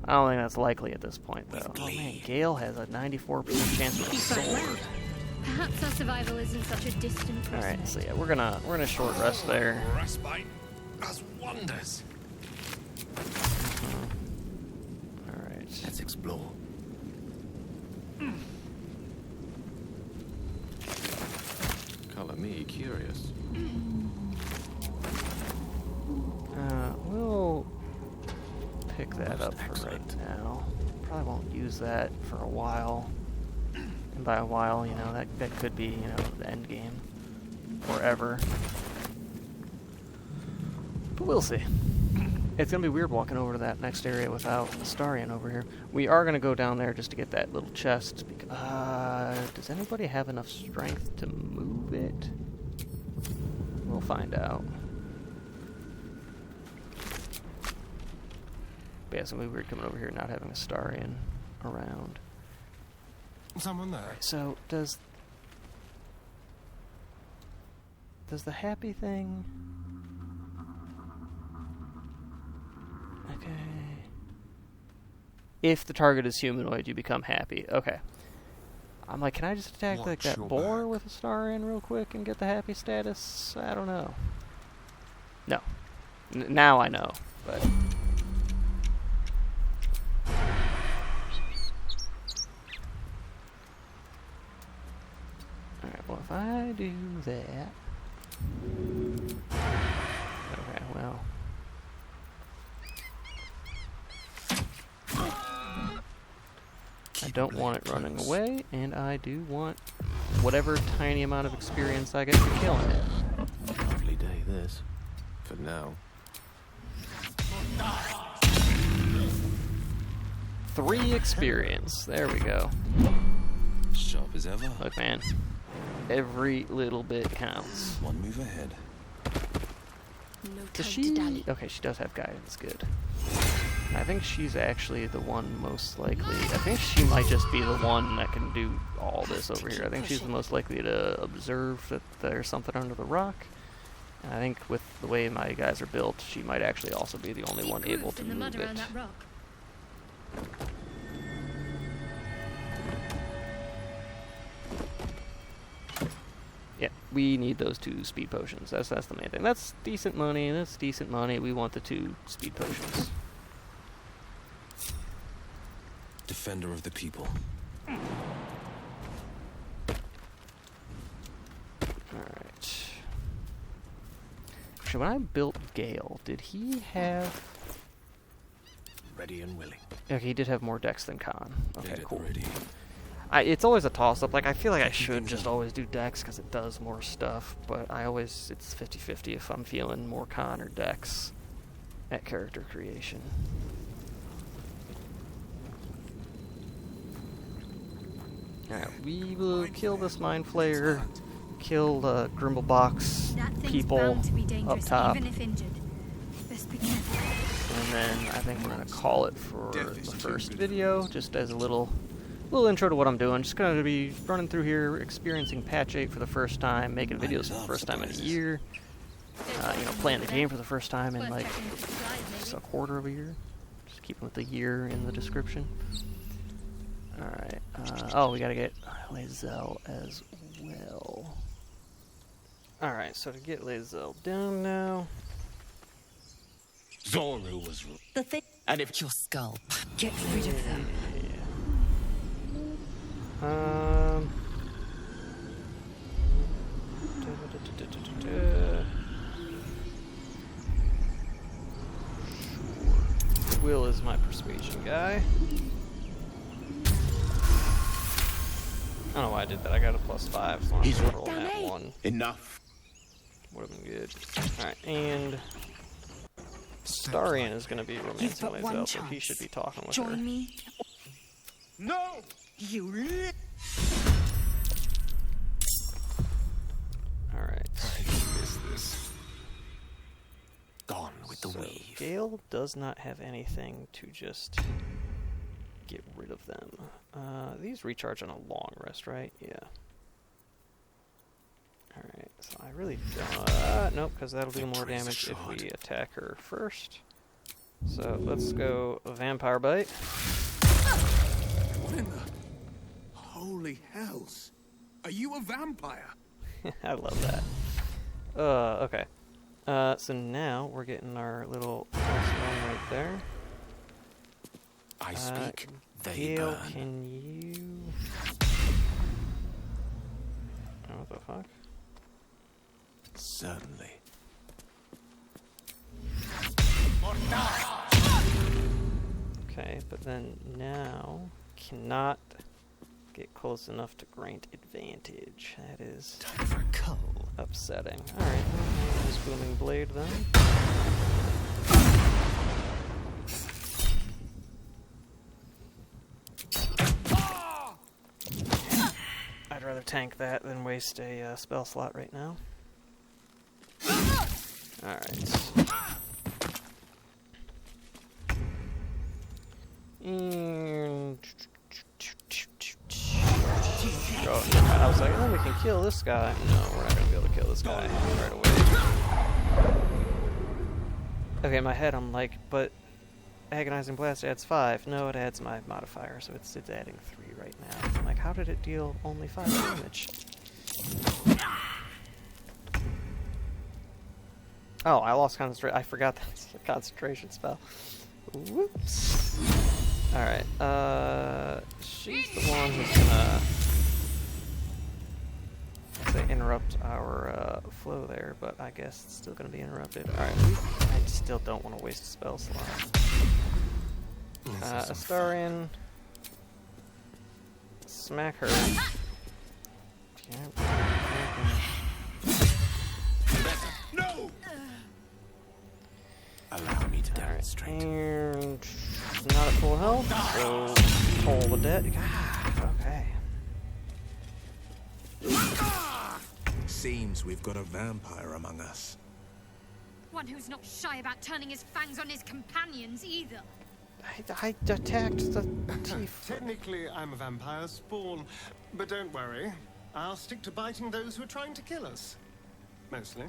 Speaker 1: I don't think that's likely at this point, though. Oh man, Gale has a 94% chance with a sword.
Speaker 4: Perhaps our survival isn't such a distant prospect.
Speaker 1: Alright, so yeah, we're gonna short rest there.
Speaker 6: Respite does wonders.
Speaker 1: Alright.
Speaker 2: Let's explore. Color me curious.
Speaker 1: We'll pick that up for right now. Probably won't use that for a while. And by a while, you know, that could be, you know, the end game. Forever. But we'll see. It's gonna be weird walking over to that next area without Astarion over here. We are gonna go down there just to get that little chest. Does anybody have enough strength to move it? We'll find out. But yeah, it's gonna be weird coming over here and not having Astarion around.
Speaker 2: Someone there.
Speaker 1: So does the happy thing? Okay. If the target is humanoid, you become happy. Okay. I'm like, can I just attack like that boar with Astarion real quick and get the happy status? I don't know. No. Now I know, but. Alright, well, if I do that... Okay, well... I don't want it running away, and I do want whatever tiny amount of experience I get for killing it.
Speaker 2: Lovely day, this. For now.
Speaker 1: 3 experience. There we go.
Speaker 5: Sharp as ever.
Speaker 1: Look, man. Every little bit counts.
Speaker 5: One move ahead.
Speaker 4: No
Speaker 1: Does
Speaker 4: time
Speaker 1: she...
Speaker 4: to dally.
Speaker 1: Okay, she does have guidance. Good. I think she's actually the one most likely... I think she might just be the one that can do all this over here. I think she's the most likely to observe that there's something under the rock. And I think with the way my guys are built, she might actually also be the only one able to
Speaker 4: in the
Speaker 1: move
Speaker 4: mud around
Speaker 1: it.
Speaker 4: that rock.
Speaker 1: Yeah, we need those 2 speed potions. That's the main thing. That's decent money. That's decent money. We want the 2 speed potions.
Speaker 5: Defender of the people.
Speaker 1: Alright. Actually, when I built Gale, did he have...
Speaker 2: Ready and willing.
Speaker 1: Okay, he did have more dex than Khan. Okay,
Speaker 5: Made it
Speaker 1: cool.
Speaker 5: ready.
Speaker 1: It's always a toss-up. Like, I feel like I should just always do dex because it does more stuff, but it's 50-50 if I'm feeling more Khan or dex at character creation. Alright, we will kill this Mind Flayer kill the Grimblebox
Speaker 4: That thing's
Speaker 1: people
Speaker 4: bound to be
Speaker 1: up
Speaker 4: dangerous,
Speaker 1: top.
Speaker 4: even if injured. Best be careful.
Speaker 1: And then I think we're gonna call it for
Speaker 2: Death is
Speaker 1: the
Speaker 2: too
Speaker 1: first
Speaker 2: good.
Speaker 1: video, just as a little intro to what I'm doing. Just gonna be running through here, experiencing patch 8 for the first time, making videos for the first time in a year. You know, playing the game for the first time in like just a quarter of a year. Just keeping with the year in the description. Alright, oh, we gotta get Lae'zel as well. Alright, so to get Lae'zel down now.
Speaker 7: Zoru was
Speaker 3: The thing.
Speaker 7: and if
Speaker 3: Your skull. Get rid of them.
Speaker 1: Will is my persuasion guy. I don't know why I did that. I got a +5, so I'm
Speaker 7: He's
Speaker 1: gonna roll that one.
Speaker 7: enough.
Speaker 1: Would have been good. Alright, and Starian is gonna be romancing
Speaker 3: but one
Speaker 1: Lae'zel, so he
Speaker 3: chance.
Speaker 1: should be talking with
Speaker 3: Join
Speaker 1: her.
Speaker 3: me.
Speaker 7: No!
Speaker 3: You.
Speaker 1: Alright.
Speaker 2: Is this?
Speaker 7: Gone with the
Speaker 1: So
Speaker 7: wave.
Speaker 1: Gale does not have anything to just get rid of them. These recharge on a long rest, right? Yeah. Alright, so I really don't... nope, because that'll do more
Speaker 2: Victory's
Speaker 1: damage if
Speaker 2: assured.
Speaker 1: we attack her first. So let's go Vampire Bite.
Speaker 5: What in the holy hells? Are you a vampire?
Speaker 1: I love that. Okay. So now we're getting our little +1 right there.
Speaker 2: I speak, they
Speaker 1: Gale,
Speaker 2: burn.
Speaker 1: can you... Oh, what the fuck?
Speaker 2: Certainly.
Speaker 1: Okay, but then now cannot get close enough to grant advantage. That is
Speaker 2: Time for a cull.
Speaker 1: upsetting. Alright, this Booming Blade then. I'd rather tank that than waste a spell slot right now. Alright. And... Oh, I was like, oh, we can kill this guy. No, we're not going to be able to kill this guy right away. Okay, in my head I'm like, but Agonizing Blast adds 5. No, it adds my modifier, so it's adding 3 right now. I'm like, how did it deal only 5 damage? Oh, I lost concentration. I forgot that's a concentration spell. Whoops. Alright, she's the one who's gonna... say interrupt our flow there, but I guess it's still gonna be interrupted. Alright, I still don't want to waste a spell slot. Astarian. Smack her.
Speaker 7: No!
Speaker 2: Allow me to
Speaker 1: Alright,
Speaker 2: demonstrate.
Speaker 1: and not at full health, so toll the dead. God, okay.
Speaker 5: Seems we've got a vampire among us.
Speaker 4: One who's not shy about turning his fangs on his companions either.
Speaker 1: I attacked the thief.
Speaker 8: Technically, I'm a vampire spawn, but don't worry. I'll stick to biting those who are trying to kill us. Mostly.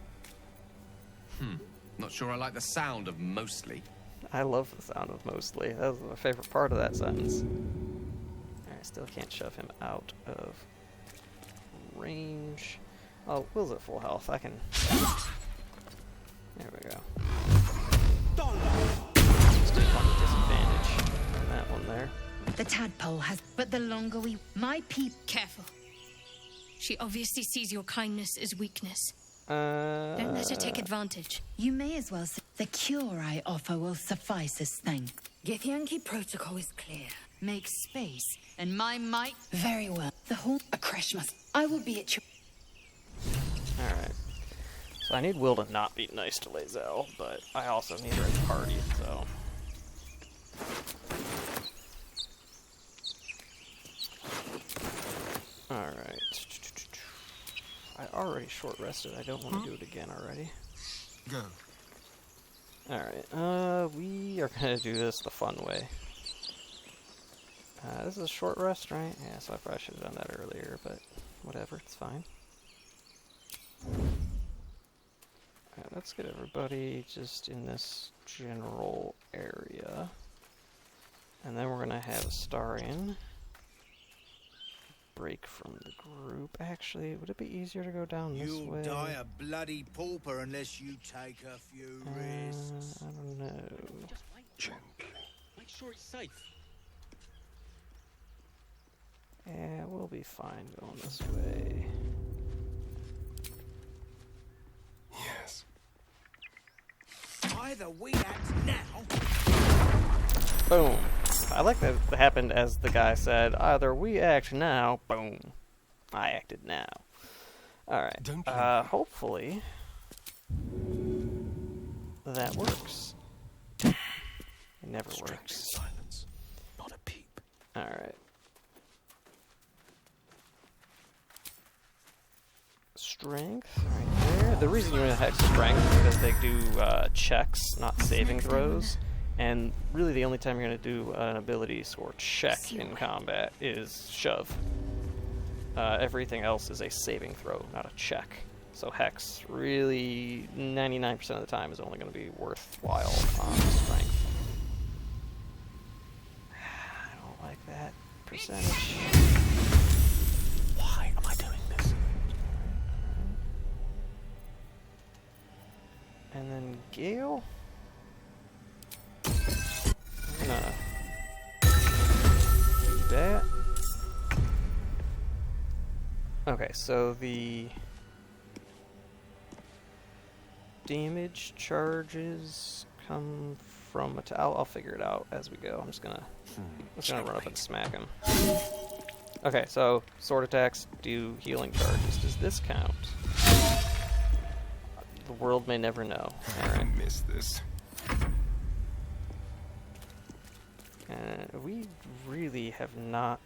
Speaker 6: Not sure I like the sound of mostly.
Speaker 1: I love the sound of mostly. That was my favorite part of that sentence. Alright, still can't shove him out of range. Oh, Will's at full health. I can... There we go. Just a fun disadvantage on that one there.
Speaker 9: The tadpole has, but the longer we, my peep.
Speaker 4: Careful. She obviously sees your kindness as weakness. Don't let her take advantage.
Speaker 9: You may as well say, the cure I offer will suffice as thanks.
Speaker 10: Githyanki protocol is clear.
Speaker 9: Make space, and my might. Very well. The whole Christmas. I will be at your.
Speaker 1: Alright. So I need Will to not be nice to Lae'zel, but I also need her at the party, so... Alright. I already short rested. I don't want to do it again already.
Speaker 8: Go.
Speaker 1: Alright, we are gonna do this the fun way. This is a short rest, right? Yeah, so I probably should have done that earlier, but whatever, it's fine. Alright, let's get everybody just in this general area. And then we're gonna have Astarion break from the group. Actually, would it be easier to go down this way?
Speaker 11: You'll die a bloody pauper unless you take a few risks.
Speaker 1: I don't know.
Speaker 7: Just wait. Gently. Make sure it's safe.
Speaker 1: Yeah, we'll be fine going this way.
Speaker 11: Yes. Either we act now.
Speaker 1: Boom. I like that it happened as the guy said, either we act now, boom. I acted now. Alright. Hopefully that works. It never works.
Speaker 2: Silence. Not a peep.
Speaker 1: Alright. Strength, right there. The reason you want to hex strength is because they do checks, not saving throws. And really the only time you're going to do an ability or check in combat is shove. Everything else is a saving throw, not a check. So hex, really 99% of the time is only going to be worthwhile on strength. I don't like that percentage.
Speaker 2: Why am I doing this?
Speaker 1: And then Gale. I'm gonna do that. Okay, so the damage charges come from I'll figure it out as we go. I'm just gonna run up and smack him. Okay, so sword attacks do healing charges. Does this count? The world may never know. Alright.
Speaker 2: I miss this.
Speaker 1: We really have not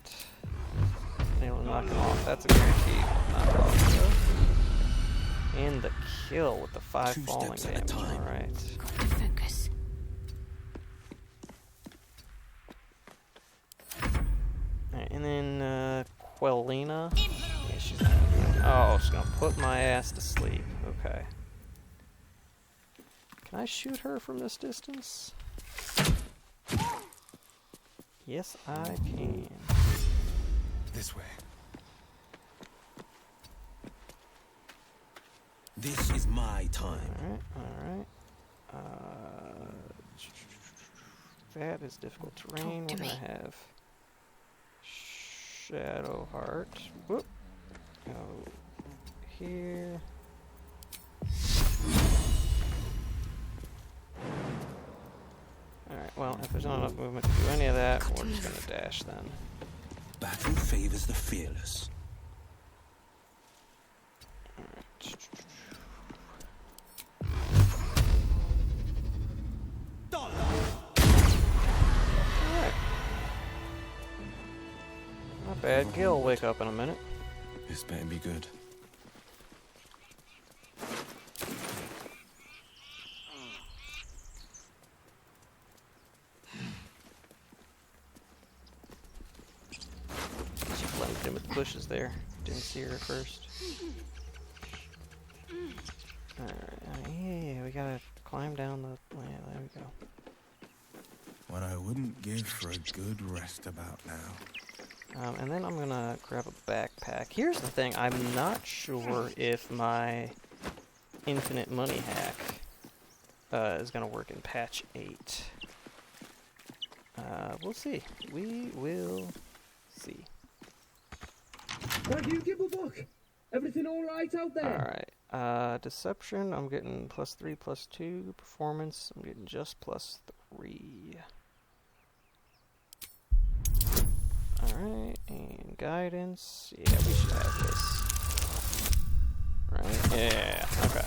Speaker 1: been able to knock him off. That's a guarantee. Not a problem, though. And the kill with the 5 falling damage. Alright.
Speaker 4: Got to focus.
Speaker 1: Alright, and then Quelina. Yeah, she's gonna put my ass to sleep. Okay. Can I shoot her from this distance? Yes, I can.
Speaker 2: This way.
Speaker 11: This is my time.
Speaker 1: Alright, alright. That is difficult terrain. We're gonna have Shadowheart. Whoop. Go here. Alright, well, if there's not enough movement to do any of that, we're just gonna dash then.
Speaker 11: Battle favors the fearless. Alright. Not bad. Gil will wake up in a minute.
Speaker 2: This better be good.
Speaker 1: She blended in with the bushes there. Didn't see her at first. Alright, yeah, we gotta climb down the... Yeah, there we go.
Speaker 11: What I wouldn't give for a good rest about now.
Speaker 1: And then I'm gonna grab a backpack. Here's the thing, I'm not sure if my infinite money hack is gonna work in patch 8. We'll see. We will see.
Speaker 12: Thank you, Gibblebuck. Everything all right out there?
Speaker 1: Alright. Deception, I'm getting +3, +2. Performance, I'm getting just +3. Alright, and guidance. Yeah, we should have this. Right? Yeah, okay.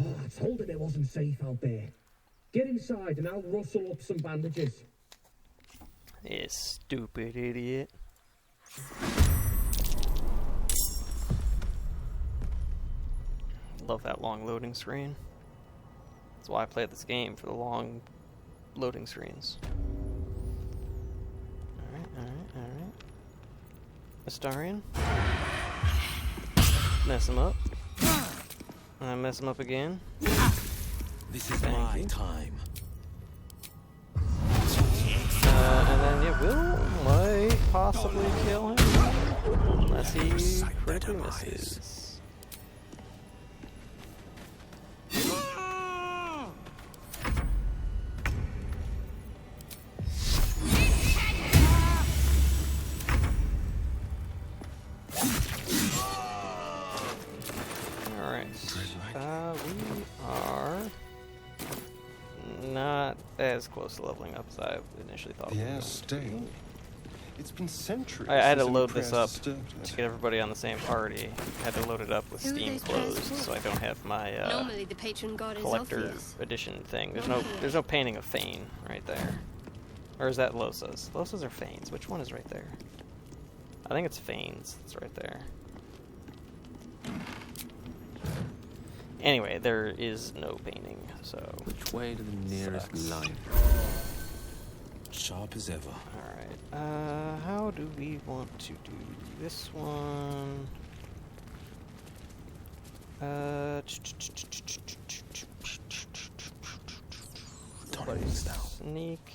Speaker 12: Oh, I told him it wasn't safe out there. Get inside and I'll rustle up some bandages.
Speaker 1: You stupid idiot. Love that long loading screen. That's why I play this game, for the long loading screens. Alright. Astarion. Mess him up. And I mess him up again.
Speaker 2: This is my time.
Speaker 1: And then yeah, Will might possibly kill him. Unless he critically misses. We are not as close to leveling up as I initially thought.
Speaker 8: Yes, stay. It's been centuries.
Speaker 1: I had to
Speaker 8: since
Speaker 1: load this up
Speaker 8: to
Speaker 1: get everybody on the same party. I had to load it up with Steam closed, so I don't have my
Speaker 4: Normally the patron god is
Speaker 1: collector
Speaker 4: obvious.
Speaker 1: edition thing. There's no painting of Fane right there. Or is that Losas? Losas or Fanes? Which one is right there? I think it's Fanes. It's right there. Anyway, there is no painting, so...
Speaker 2: Which way to the nearest line? Sharp as ever.
Speaker 1: Alright, how do we want to do this one? Sneak.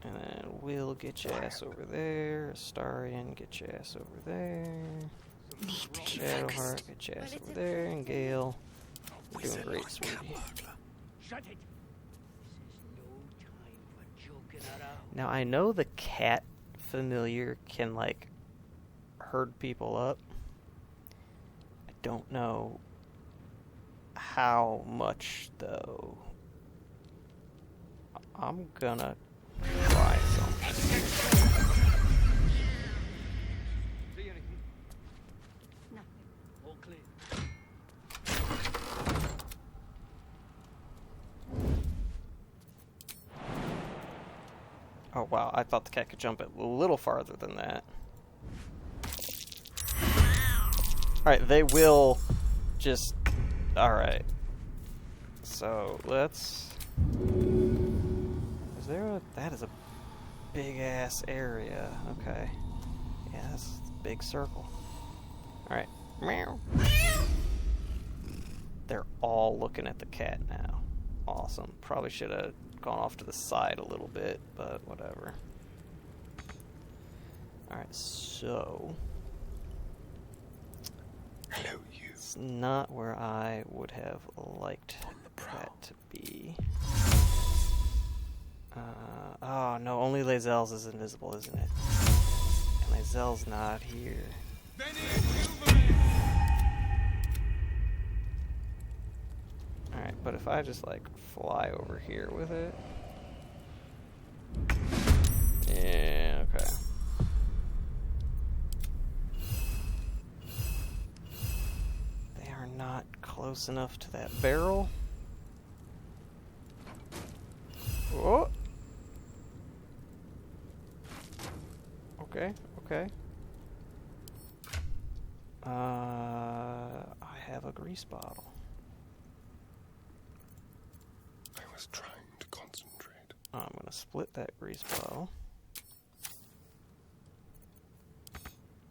Speaker 1: And then we'll get your ass over there. Astarion, get your ass over there. Shadowheart, get your ass over there. And Gale, you're doing great, sweetie. Now I know the cat familiar can like herd people up. I don't know how much though. I'm gonna try something. Oh wow, I thought the cat could jump a little farther than that. Alright, they will just... Alright. So, let's... Is there a... That is a big-ass area. Okay. Yeah, that's a big circle. Alright. Meow. They're all looking at the cat now. Awesome. Probably should have gone off to the side a little bit, but whatever. Alright, so...
Speaker 2: Hello, you.
Speaker 1: It's not where I would have liked that to be. Oh no, only Lae'zel's is invisible, isn't it? And Lae'zel's not here. Alright, but if I just like fly over here with it. Yeah, okay. They are not close enough to that barrel. Oh! Okay, okay. I have a grease bottle.
Speaker 8: I was trying to concentrate.
Speaker 1: I'm gonna split that grease bottle.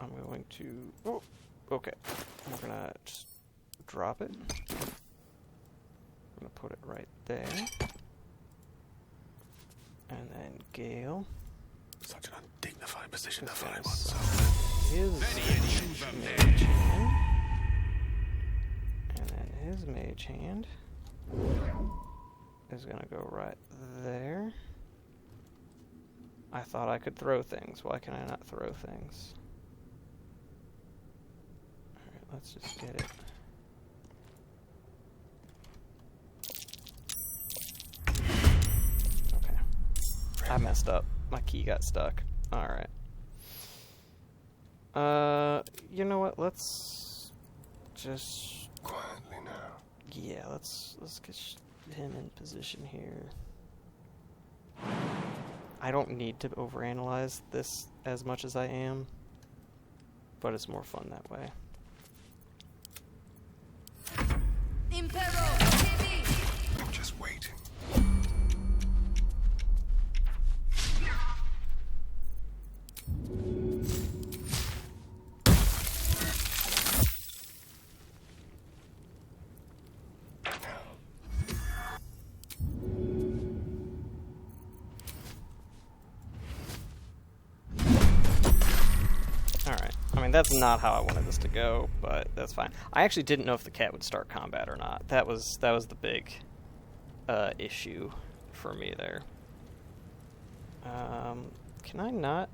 Speaker 1: I'm going to... Oh! Okay. We're gonna just drop it. I'm gonna put it right there. And then Gale.
Speaker 2: Such an undignified position to find one.
Speaker 1: His mage hand. And then his mage hand is gonna go right there. I thought I could throw things. Why can I not throw things? Alright, let's just get it. Okay. I messed up. My key got stuck. Alright. You know what? Let's just...
Speaker 8: Quietly now.
Speaker 1: Yeah, let's get him in position here. I don't need to overanalyze this as much as I am, but it's more fun that way.
Speaker 2: I'm just waiting.
Speaker 1: Alright, I mean that's not how I wanted this to go, but that's fine. I actually didn't know if the cat would start combat or not. That was the big issue for me there. Can I not,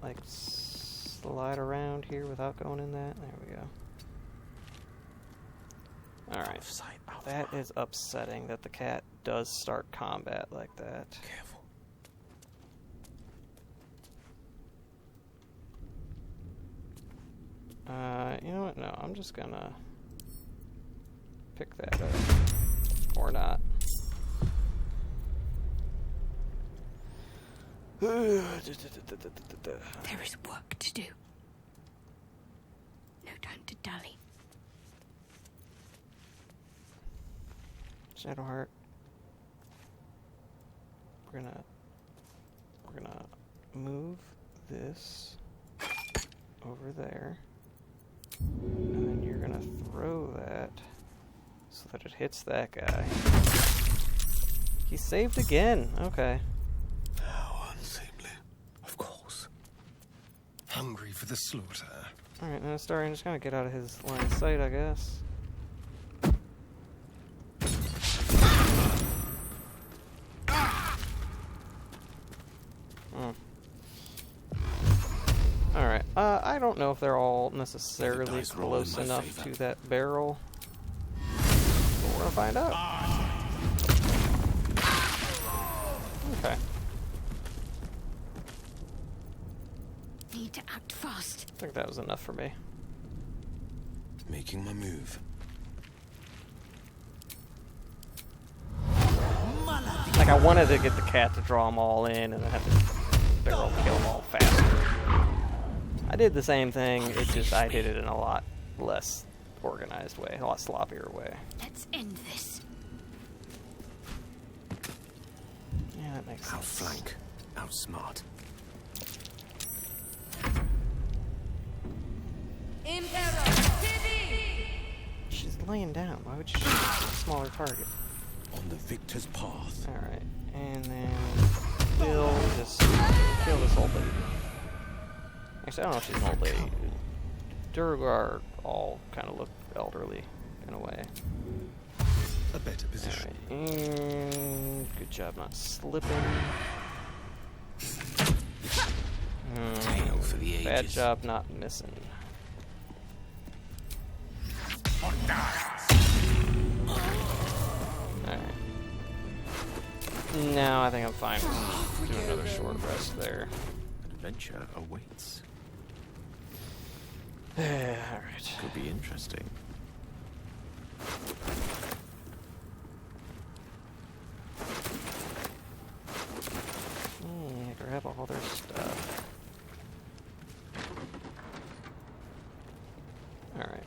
Speaker 1: like, slide around here without going in that? There we go. Alright, that is upsetting that the cat does start combat like that.
Speaker 2: Careful.
Speaker 1: You know what? No, I'm just gonna pick that up. Or not.
Speaker 4: There is work to do. No time to dally.
Speaker 1: Shadowheart. We're gonna move this over there. And then you're gonna throw that so that it hits that guy. He saved again. Okay.
Speaker 2: How unseemly. Of course. Hungry for the slaughter.
Speaker 1: Alright, now Astarion just gonna get out of his line of sight, I guess. Alright, I don't know if they're all necessarily close enough to that barrel. But we're gonna find out. Okay.
Speaker 4: Need to act fast.
Speaker 1: I think that was enough for me.
Speaker 2: Making my move.
Speaker 1: Like, I wanted to get the cat to draw them all in and then have the barrel kill them all faster. I did the same thing, it's just I did it in a lot less organized way, a lot sloppier way.
Speaker 4: Let's end this.
Speaker 1: Yeah, that makes sense.
Speaker 2: Outflank. Outsmart.
Speaker 1: She's laying down. Why would she shoot a smaller target?
Speaker 2: On the victor's path.
Speaker 1: Alright, and then kill this old lady. Actually, I don't know if she's an old lady. Durgar all kind of look elderly in a way.
Speaker 2: A better position.
Speaker 1: Alright, and good job not slipping.
Speaker 2: Tail for the ages.
Speaker 1: Bad job not missing. Alright. Now I think I'm fine. Do another short rest there.
Speaker 2: Adventure awaits.
Speaker 1: Alright.
Speaker 2: Could be interesting.
Speaker 1: Grab all their stuff. Alright.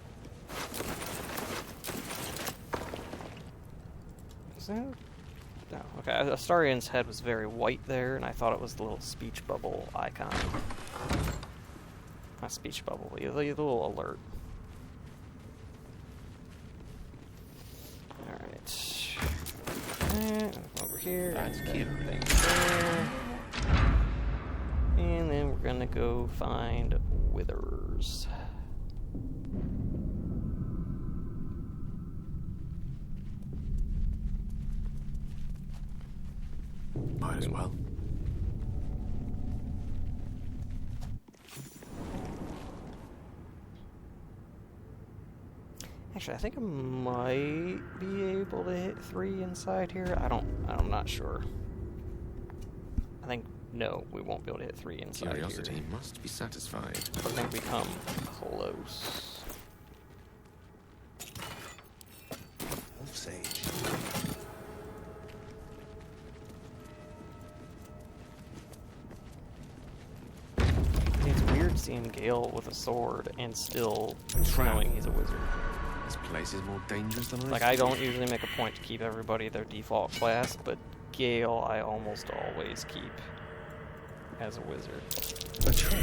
Speaker 1: Is that? No. Okay, Astarion's head was very white there, and I thought it was the little speech bubble icon. Not speech bubble, the little alert. Alright. Over here.
Speaker 2: That's cute.
Speaker 1: Thing there. And then we're gonna go find Withers.
Speaker 2: Might as well.
Speaker 1: Actually, I think I might be able to hit 3 inside here. I'm not sure. I think, no, we won't be able to hit 3 inside
Speaker 2: Curiosity
Speaker 1: here.
Speaker 2: must be satisfied.
Speaker 1: I think we come close.
Speaker 2: Wolf Sage.
Speaker 1: seeing Gale with a sword and still knowing he's a wizard.
Speaker 2: This place is more dangerous than
Speaker 1: Like, I don't usually make a point to keep everybody their default class, but Gale I almost always keep as a wizard.
Speaker 8: A trap.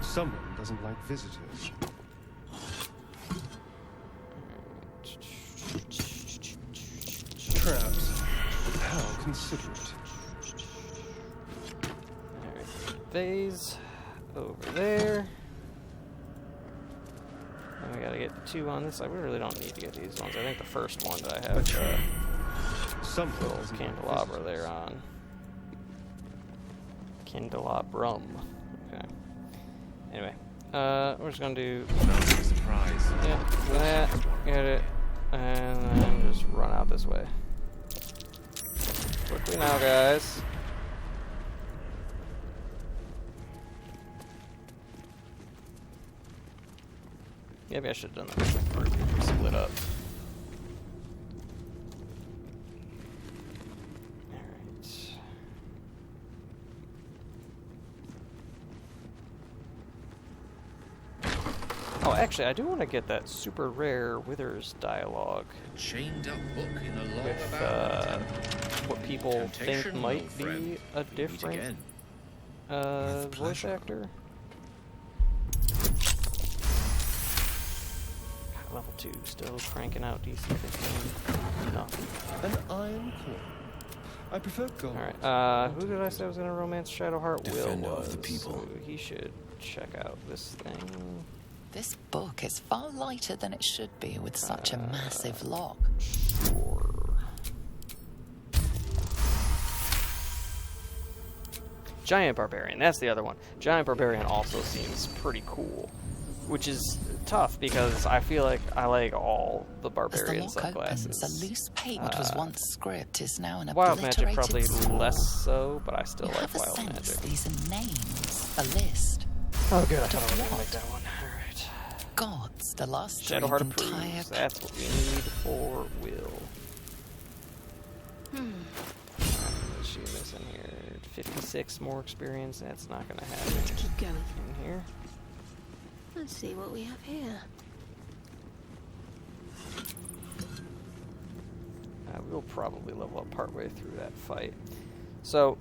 Speaker 8: Someone doesn't like visitors. Traps. How considerate.
Speaker 1: Alright, vase over there. And we gotta get 2 on this side. We really don't need to get these ones. I think the first one that I have
Speaker 8: some
Speaker 1: little candelabra there on. Candelabrum. Okay. Anyway, we're just gonna do
Speaker 2: surprise.
Speaker 1: Yeah, that, get it, and then just run out this way. Quickly now, guys. Maybe I should have done that first. Split up. Alright. Oh, actually, I do want to get that super rare Withers dialogue.
Speaker 6: Chained up book in a long
Speaker 1: With
Speaker 6: about
Speaker 1: what people think
Speaker 6: Temptation,
Speaker 1: might
Speaker 6: old
Speaker 1: be
Speaker 6: friend.
Speaker 1: a different voice actor. Level 2, still cranking out DC 15. No.
Speaker 8: An iron core. I prefer gold.
Speaker 1: Alright, who did I say was gonna romance Shadowheart?
Speaker 11: Defender
Speaker 1: Will
Speaker 11: of
Speaker 1: was,
Speaker 11: the people.
Speaker 1: so he should check out this thing.
Speaker 3: This book is far lighter than it should be with such a massive lock.
Speaker 1: Sure. Giant Barbarian, that's the other one. Giant Barbarian also seems pretty cool, which is tough because I feel like I like all the Barbarian
Speaker 3: As the lock
Speaker 1: subclasses.
Speaker 3: opens, a loose page what was once script is now an
Speaker 1: Wild
Speaker 3: obliterated
Speaker 1: Magic probably
Speaker 3: scroll.
Speaker 1: less so, but I still
Speaker 3: You
Speaker 1: like
Speaker 3: have a
Speaker 1: Wild
Speaker 3: sense
Speaker 1: Magic.
Speaker 3: these are names, a list.
Speaker 1: Oh good, I
Speaker 3: But
Speaker 1: thought I was
Speaker 3: of
Speaker 1: gonna
Speaker 3: what?
Speaker 1: make that one. Alright.
Speaker 3: Gods, the last
Speaker 1: Shadowheart
Speaker 3: entire
Speaker 1: approves. That's what we need for Will. What's she missing here? 56 more experience. That's not gonna happen.
Speaker 4: Let's keep going.
Speaker 1: In here.
Speaker 4: Let's see what we have here.
Speaker 1: We'll probably level up partway through that fight. So,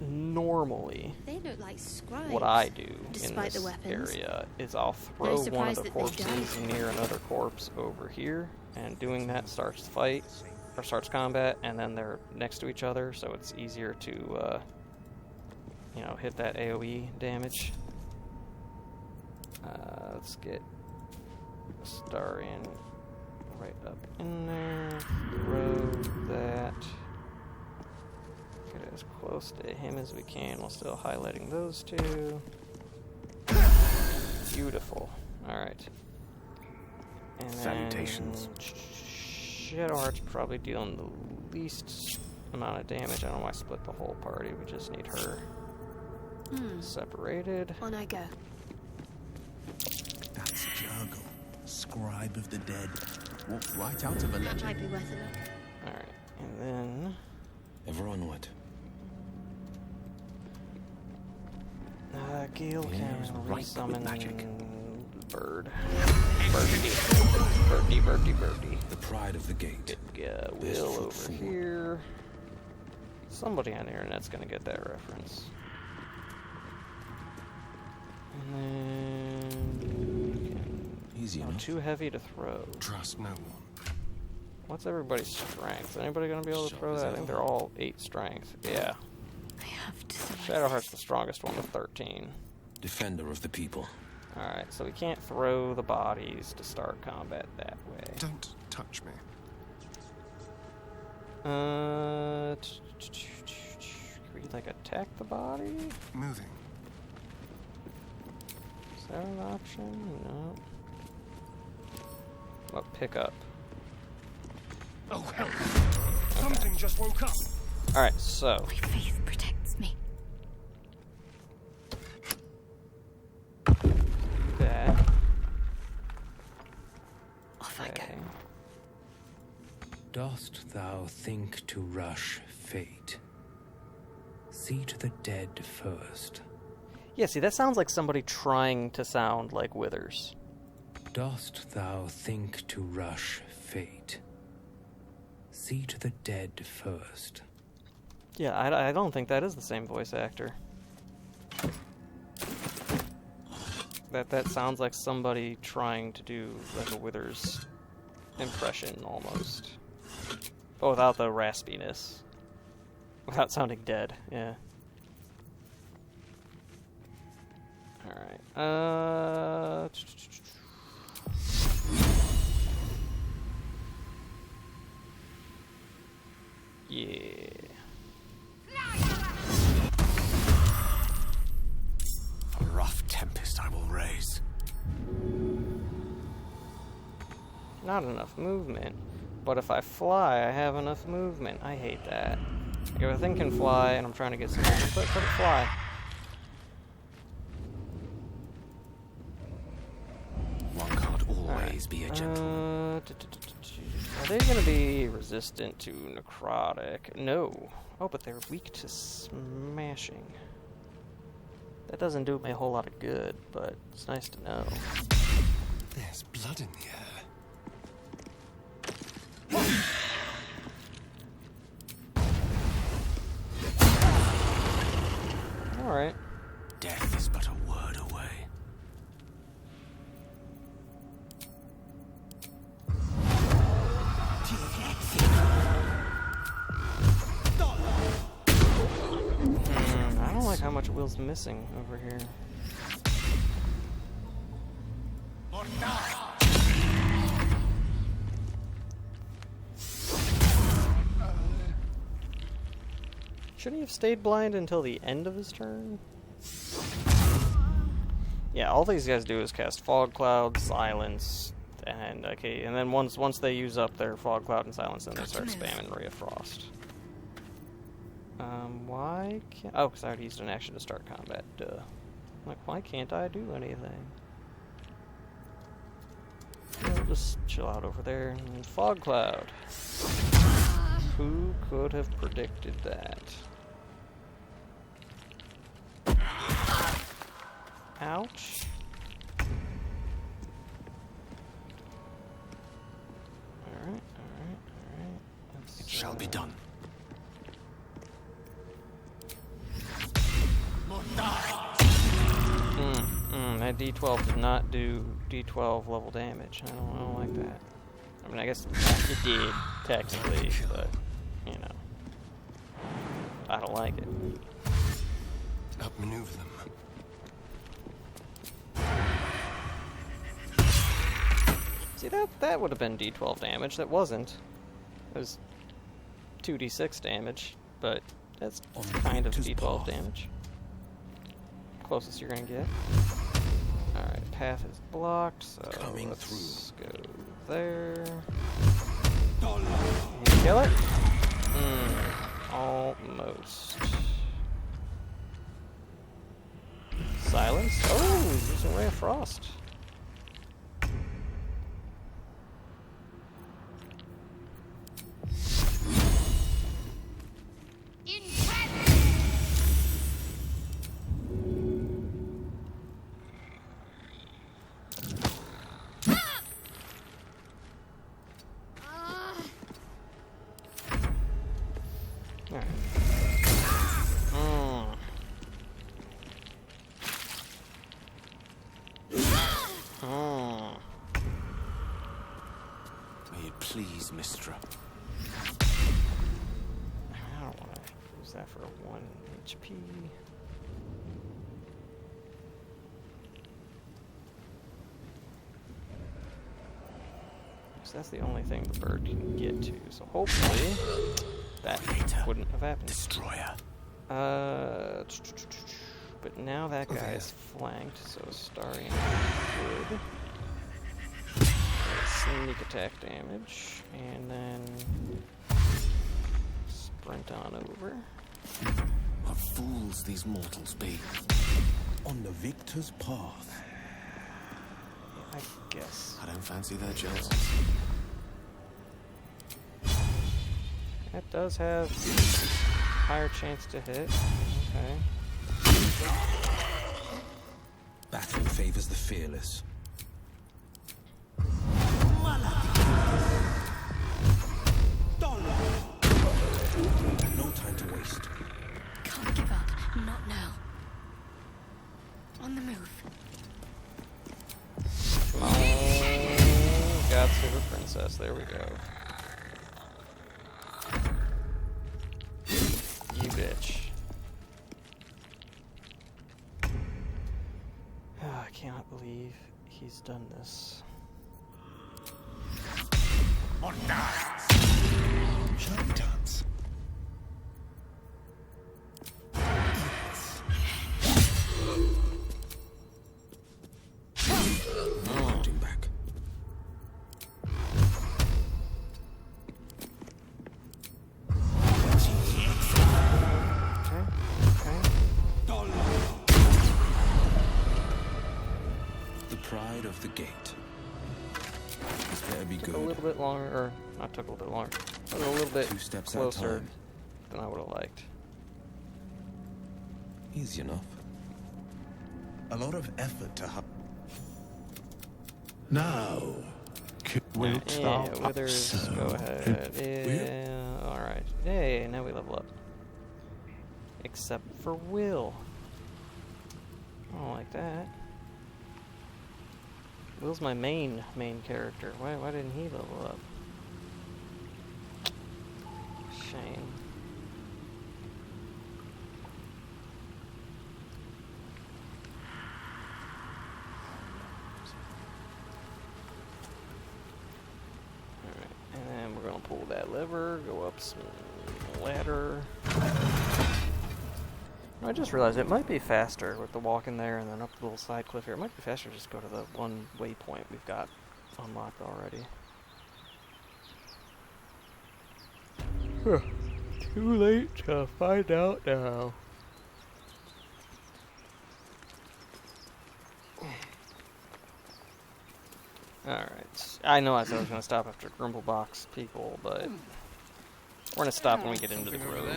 Speaker 1: normally,
Speaker 4: They look like scribes.
Speaker 1: what I do
Speaker 4: despite
Speaker 1: in
Speaker 4: the
Speaker 1: this
Speaker 4: weapons.
Speaker 1: area is I'll throw
Speaker 4: No
Speaker 1: one of
Speaker 4: surprise
Speaker 1: the
Speaker 4: that they
Speaker 1: corpses
Speaker 4: died.
Speaker 1: near another corpse over here, and doing that starts the fight, or starts combat, and then they're next to each other, so it's easier to, you know, hit that AoE damage. Let's get Starian right up in there, throw that. Get as close to him as we can while still highlighting those two. Beautiful. Alright. And
Speaker 2: Salutations.
Speaker 1: Shadowheart's probably dealing the least amount of damage. I don't know why I split the whole party. We just need her separated.
Speaker 4: On I go.
Speaker 11: That's Jurgle, scribe of the dead.
Speaker 2: Walked right out of a
Speaker 4: That
Speaker 2: legend.
Speaker 4: might be worth a look.
Speaker 1: Alright. And then
Speaker 11: Ever onward.
Speaker 1: Gale can
Speaker 2: Here's right with
Speaker 1: resummon
Speaker 2: magic.
Speaker 1: Bird. Birdie.
Speaker 11: The pride of the gate.
Speaker 1: Get
Speaker 11: There's
Speaker 1: Will
Speaker 11: foot
Speaker 1: over
Speaker 11: forward.
Speaker 1: here. Somebody on the internet's gonna get that reference. And then
Speaker 11: Easy
Speaker 1: not
Speaker 11: enough.
Speaker 1: too heavy to throw.
Speaker 8: Trust no one.
Speaker 1: What's everybody's strength? Is anybody gonna be able to throw that? I think they're all 8 strength. Yeah.
Speaker 4: I have to survive.
Speaker 1: Shadowheart's the strongest one with 13.
Speaker 11: Defender of the people.
Speaker 1: Alright, so we can't throw the bodies to start combat that way.
Speaker 8: Don't touch me.
Speaker 1: Can we, like, attack the body?
Speaker 8: Moving.
Speaker 1: Is that an option? No. Well, pick up.
Speaker 8: Oh, hell. Something just woke up.
Speaker 1: Alright, so.
Speaker 4: My faith protects me.
Speaker 1: That.
Speaker 4: Off I go.
Speaker 1: Okay.
Speaker 13: Dost thou think to rush fate? See to the dead first.
Speaker 1: Yeah, see, that sounds like somebody trying to sound like Withers.
Speaker 13: Dost thou think to rush fate? See to the dead first.
Speaker 1: Yeah, I don't think that is the same voice actor. That sounds like somebody trying to do like a Withers impression almost. But without the raspiness. Without sounding dead, yeah. Alright, yeah.
Speaker 2: A rough tempest I will raise.
Speaker 1: Not enough movement. But if I fly, I have enough movement. I hate that. Like if a thing can fly and I'm trying to get some movement, let it fly.
Speaker 2: One can't always be a gentleman.
Speaker 1: Are they going to be resistant to necrotic? No. Oh, but they're weak to smashing. That doesn't do me a whole lot of good, but it's nice to know.
Speaker 2: There's blood in the air.
Speaker 1: Alright.
Speaker 2: Death is but a word away.
Speaker 1: I don't like how much Will's missing over here. Shouldn't he have stayed blind until the end of his turn? Yeah, all these guys do is cast Fog Cloud, Silence, and okay, and then once they use up their Fog Cloud and Silence, then they start spamming Ray of Frost. Why can't... Oh, because I already used an action to start combat, duh. Like, why can't I do anything? I'll just chill out over there. And Fog Cloud. Who could have predicted that? Ouch. Alright.
Speaker 2: It shall be done.
Speaker 1: That D12 did not do D12 level damage. I don't like that. I mean, I guess it did, technically, but, you know. I don't like it.
Speaker 2: Outmaneuver them.
Speaker 1: See, that would have been D12 damage. That wasn't. It was 2d6 damage, but that's kind of D12 damage. Closest you're gonna get. Alright, path is blocked, so let's go there. Kill it? Almost. Silence? Oh, he's using Ray of Frost.
Speaker 2: May it please, Mistra.
Speaker 1: I don't want to use that for 1 HP. So that's the only thing the bird can get to. So hopefully that wouldn't have happened.
Speaker 2: Destroyer.
Speaker 1: But now that guy is flanked, so Starion should sneak attack damage, and then sprint on over.
Speaker 2: What fools these mortals be.
Speaker 11: On the victor's path.
Speaker 1: I guess.
Speaker 2: I don't fancy their chances.
Speaker 1: That does have higher chance to hit. Okay.
Speaker 11: favors the fearless. No time to waste.
Speaker 4: Can't give up. Not now. On the move.
Speaker 1: Come on. God save a princess. There we go. You bitch. Oh, I cannot believe he's done this.
Speaker 11: Shall we dance? Holding back. The pride of the gate. This better be good.
Speaker 1: Took a little bit longer, or not took a little bit longer, but a little bit closer than I would have liked.
Speaker 11: Easy enough. A lot of effort to now.
Speaker 1: Yeah, Withers, go ahead. Yeah, alright. Yay, now we level up. Except for Will. I don't like that. Will's my main character. Why didn't he level up? Shame. Alright, and then we're gonna pull that lever, go up some ladder. I just realized it might be faster with the walk in there and then up the little side cliff here. It might be faster to just go to the one waypoint we've got unlocked already. Too late to find out now. Alright. I know I said I was going to stop after Grimblebox people, but we're going to stop when we get into the grove.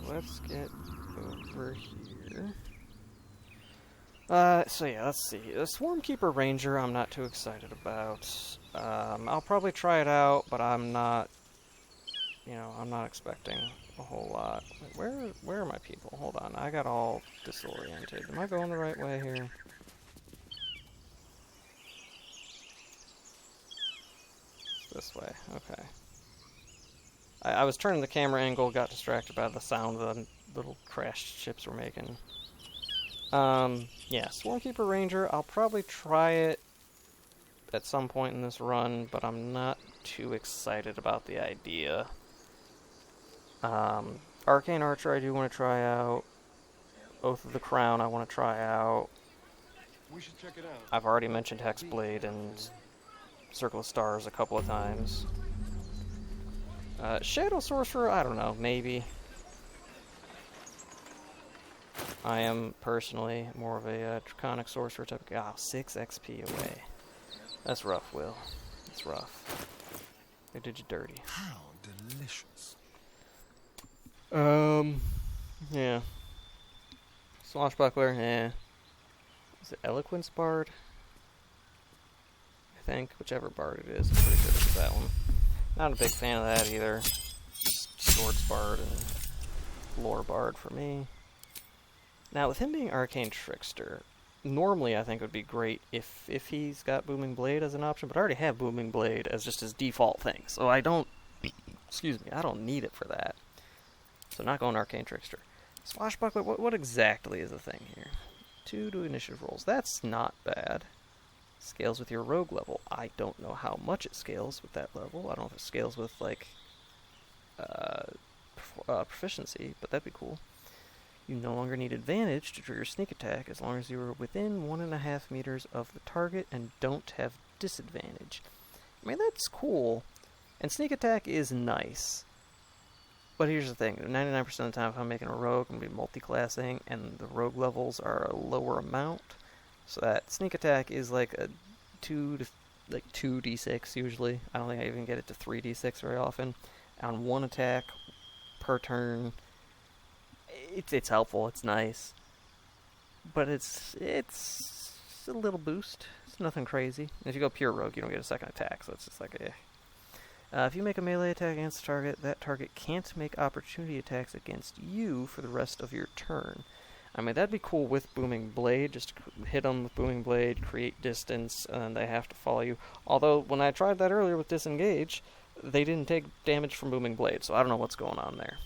Speaker 1: Let's get over here. So yeah, let's see. The Swarmkeeper Ranger I'm not too excited about. I'll probably try it out, but I'm not, I'm not expecting a whole lot. Wait, where are my people? Hold on, I got all disoriented. Am I going the right way here? This way, okay. I was turning the camera angle, got distracted by the sound the little crashed ships were making. Yeah, Swarmkeeper Ranger, I'll probably try it at some point in this run, but I'm not too excited about the idea. Arcane Archer I do want to try out. Oath of the Crown I want to try out.
Speaker 6: We should check it out.
Speaker 1: I've already mentioned Hexblade and Circle of Stars a couple of times. Shadow Sorcerer, I don't know, maybe. I am personally more of a Draconic Sorcerer type of guy. Oh, 6 XP away. That's rough, Will. That's rough. They did you dirty.
Speaker 11: How delicious.
Speaker 1: Yeah. Swashbuckler, yeah. Is it Eloquence Bard? I think, whichever Bard it is. I'm pretty sure it's that one. Not a big fan of that either. Swords Bard and Lore Bard for me. Now, with him being Arcane Trickster, normally I think it would be great if he's got Booming Blade as an option, but I already have Booming Blade as just his default thing, so I don't, I don't need it for that. So not going Arcane Trickster. Swashbuckler, what exactly is the thing here? 2 to initiative rolls. That's not bad. Scales with your rogue level. I don't know how much it scales with that level. I don't know if it scales with, like, proficiency, but that'd be cool. You no longer need advantage to trigger sneak attack as long as you are within 1.5 meters of the target and don't have disadvantage. I mean, that's cool, and sneak attack is nice. But here's the thing, 99% of the time if I'm making a rogue, I'm going to be multi-classing, and the rogue levels are a lower amount. So that sneak attack is like a 2 to like 2d6 usually. I don't think I even get it to 3d6 very often. On one attack per turn. It's helpful. It's nice. But it's a little boost. It's nothing crazy. If you go pure rogue, you don't get a second attack, so it's just like if you make a melee attack against a target, that target can't make opportunity attacks against you for the rest of your turn. I mean, that'd be cool with Booming Blade. Just hit them with Booming Blade, create distance, and they have to follow you. Although, when I tried that earlier with Disengage, they didn't take damage from Booming Blade, so I don't know what's going on there.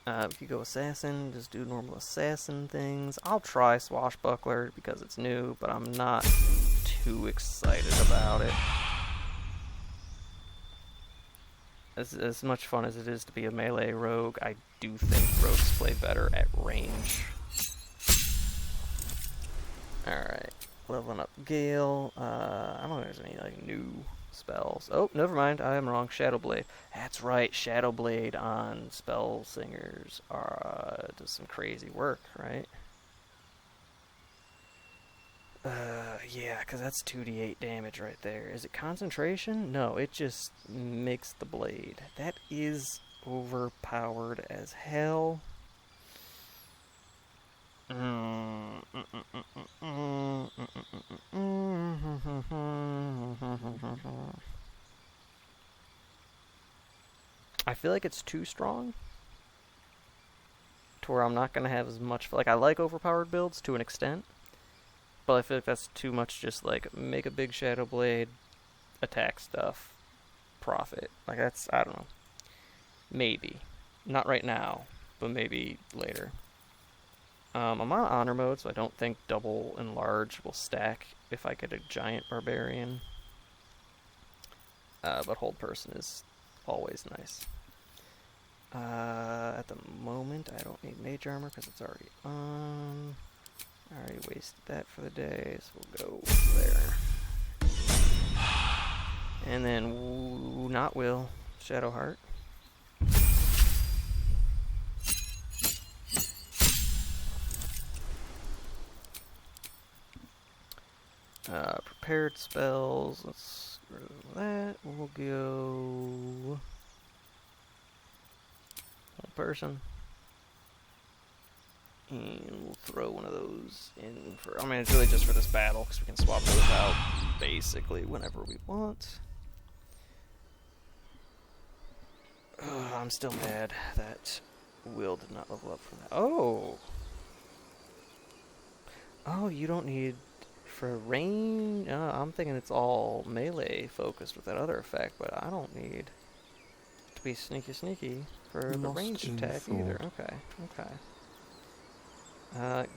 Speaker 1: If you go Assassin, just do normal Assassin things. I'll try Swashbuckler because it's new, but I'm not too excited about it. As much fun as it is to be a melee rogue, I do think rogues play better at range. Alright, leveling up Gale. I don't think there's any like new spells. Oh, never mind, I am wrong. Shadowblade. That's right, Shadowblade on Spell Singers does some crazy work, right? Yeah, because that's 2d8 damage right there. Is it concentration? No, it just makes the blade. That is overpowered as hell. I feel like it's too strong to where I'm not going to have as much. Like, I like overpowered builds to an extent, but I feel like that's too much. Just like make a big Shadow Blade, attack stuff, profit. Like, that's, I don't know. Maybe. Not right now, but maybe later. I'm on honor mode, so I don't think double enlarge will stack if I get a giant barbarian. But hold person is always nice. At the moment, I don't need mage armor because it's already on. I already wasted that for the day, so we'll go there. And then, not Will, Shadowheart. Prepared spells, let's remove that. We'll go one person. And we'll throw one of those in for, I mean, it's really just for this battle, because we can swap those out basically whenever we want. I'm still mad that Will did not level up from that. Oh! Oh, you don't need, for range, I'm thinking it's all melee focused with that other effect, but I don't need to be sneaky for the ranged attack either. Okay, okay.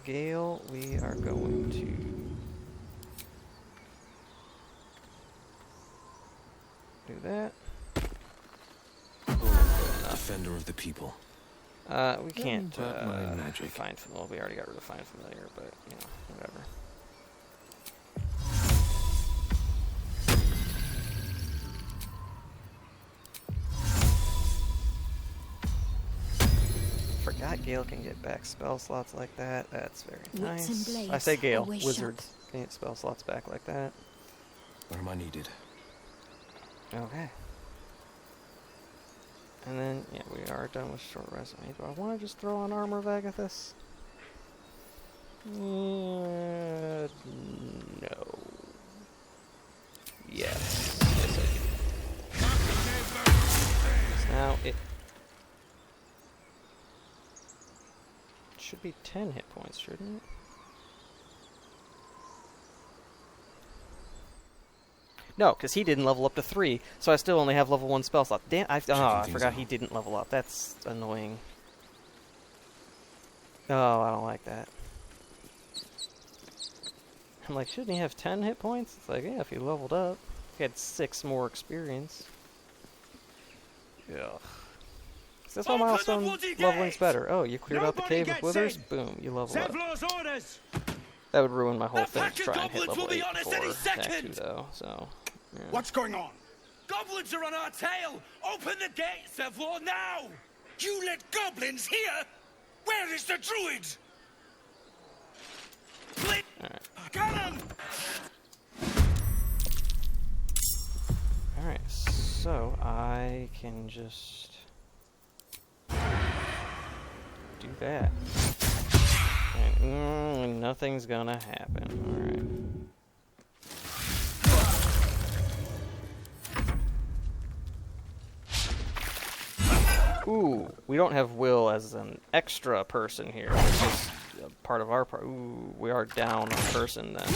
Speaker 1: Gale, we are going to do that.
Speaker 2: Defender of the people.
Speaker 1: We can't find familiar. We already got rid of find familiar, but you know, whatever. Forgot Gale can get back spell slots like that. That's very nice. I say Gale, wizards can get spell slots back like that.
Speaker 2: Where am I needed?
Speaker 1: Okay. And then, yeah, we are done with short rest. Do I want to just throw on Armor of Agathis? No. Yes. Yes, I do. Now it should be 10 hit points, shouldn't it? No, because he didn't level up to 3, so I still only have level 1 spell slot. Damn, I forgot he didn't level up. That's annoying. Oh, I don't like that. I'm like, shouldn't he have 10 hit points? It's like, yeah, if he leveled up. He had 6 more experience. Ugh. That's why milestone leveling's better. Oh, you cleared out the cave with withers? Boom, you level up. That would ruin my whole thing to try and hit level 8 before attack 2, though, so... Yeah.
Speaker 14: What's going on?
Speaker 7: Goblins are on our tail! Open the gate, Sevlor, now!
Speaker 14: You let goblins here? Where is the druid?
Speaker 1: Alright.
Speaker 14: Cannon!
Speaker 1: I can just do that. And, nothing's gonna happen. Alright. Ooh, we don't have Will as an extra person here, which is part of our part. Ooh, we are down a person then.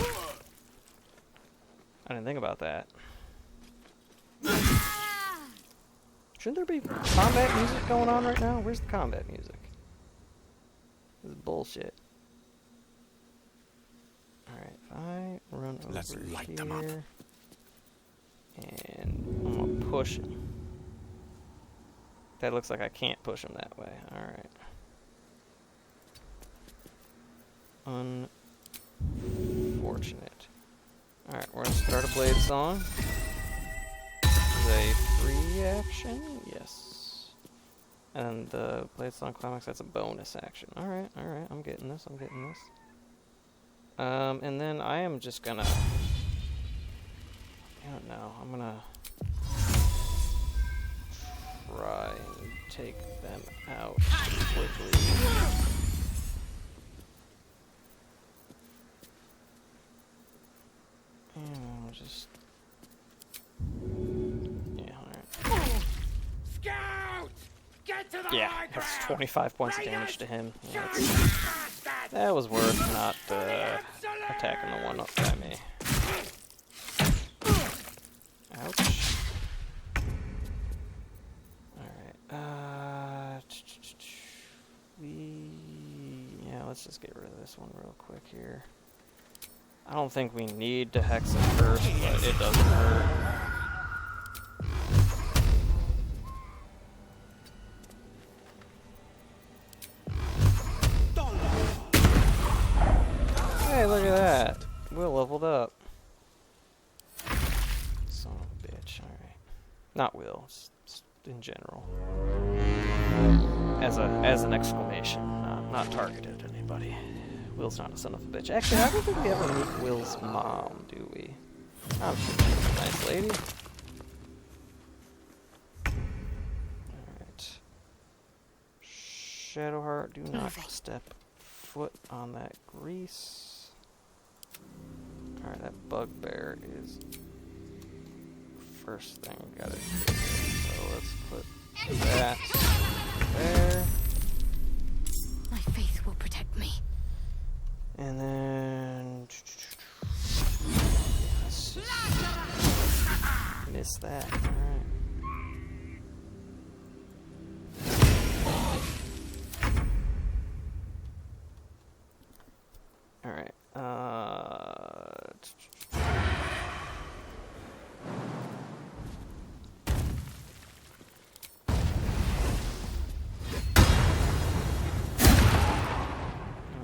Speaker 1: I didn't think about that. Shouldn't there be combat music going on right now? Where's the combat music? This is bullshit. Alright, if I run over
Speaker 11: Let's light
Speaker 1: here,
Speaker 11: them up.
Speaker 1: And I'm gonna push him. That looks like I can't push him that way. Alright. Unfortunate. Alright, we're gonna start a blade song. Is a free action? Yes. And the blade song climax, that's a bonus action. Alright, I'm getting this, and then I am just gonna... I don't know, I'm gonna try and take them out quickly. And I'll just... yeah, alright.
Speaker 7: Scout! Get to the
Speaker 1: Yeah,
Speaker 7: high ground!
Speaker 1: that's 25 points of damage to him. Yeah, that was worth not attacking the one up by me. Ouch. Alright, yeah, let's just get rid of this one real quick here. I don't think we need to hex it first, but it doesn't hurt. Hey, look at that. Will leveled up. Son of a bitch. Alright. Not Will, just in general. As an exclamation, not targeted at anybody. Will's not a son of a bitch. Actually, I don't think we ever meet Will's mom, do we? I'm sure she's a nice lady. Alright. Shadowheart, do not step foot on that grease. Alright, that bugbear is first thing we gotta do. So let's put that there.
Speaker 4: My faith will protect me.
Speaker 1: And then let's miss that. All right.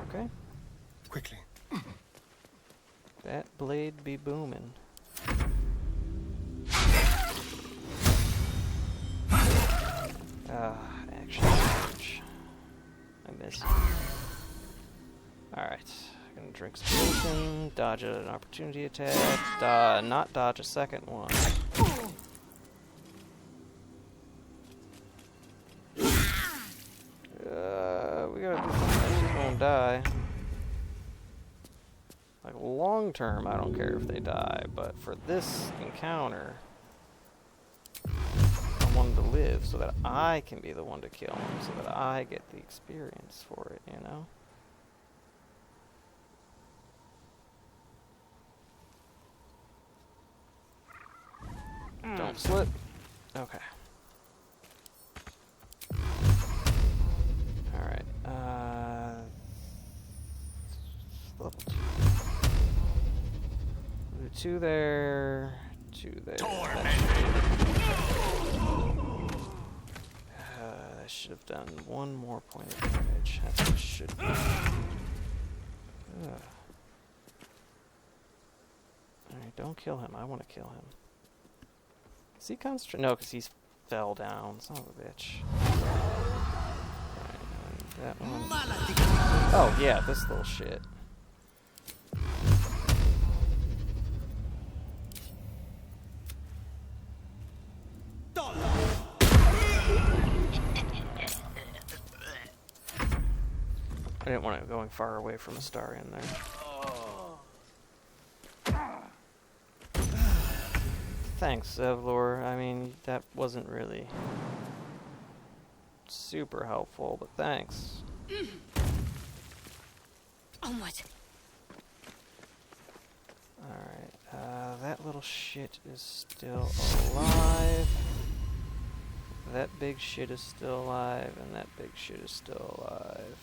Speaker 1: Okay.
Speaker 8: Quickly.
Speaker 1: That blade be booming. Action surge. I missed. Alright. Gonna drink some potion, dodge an opportunity attack, not dodge a second one. We gotta do something. She's gonna die. Like, long term, I don't care if they die, but for this encounter, I want them to live so that I can be the one to kill them, so that I get the experience for it, you know? Don't slip. Okay. Alright, level 2. 2 there, 2 there. I should have done one more point of damage. That's what it should be. Alright, don't kill him. I want to kill him. Is he concentrating? No, because he fell down. Son of a bitch. Alright, that one. Oh, yeah, this little shit. didn't want it going far away from Astarion there. Thanks, Zevlor. I mean, that wasn't really super helpful, but thanks.
Speaker 4: Onward.
Speaker 1: Alright, that little shit is still alive. That big shit is still alive, and that big shit is still alive.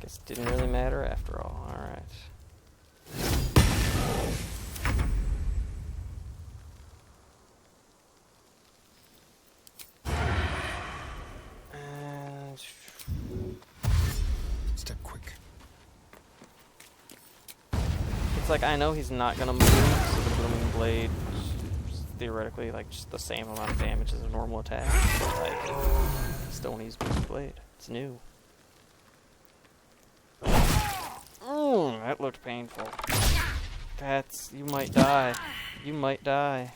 Speaker 1: Guess it didn't really matter after all. Alright.
Speaker 11: Step quick.
Speaker 1: It's like, I know he's not gonna move, so the booming blade is theoretically like just the same amount of damage as a normal attack. But like, still needs booming blade. It's new. That looked painful. That's, you might die. You might die.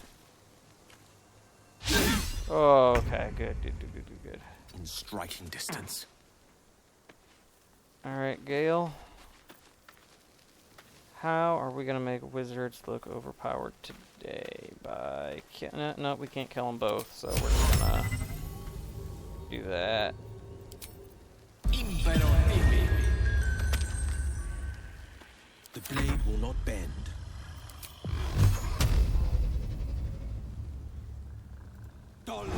Speaker 1: Oh, okay, good.
Speaker 2: In striking distance.
Speaker 1: Alright, Gale. How are we gonna make wizards look overpowered today? By no, we can't kill them both, so we're just gonna do that.
Speaker 2: The blade will not bend.
Speaker 1: God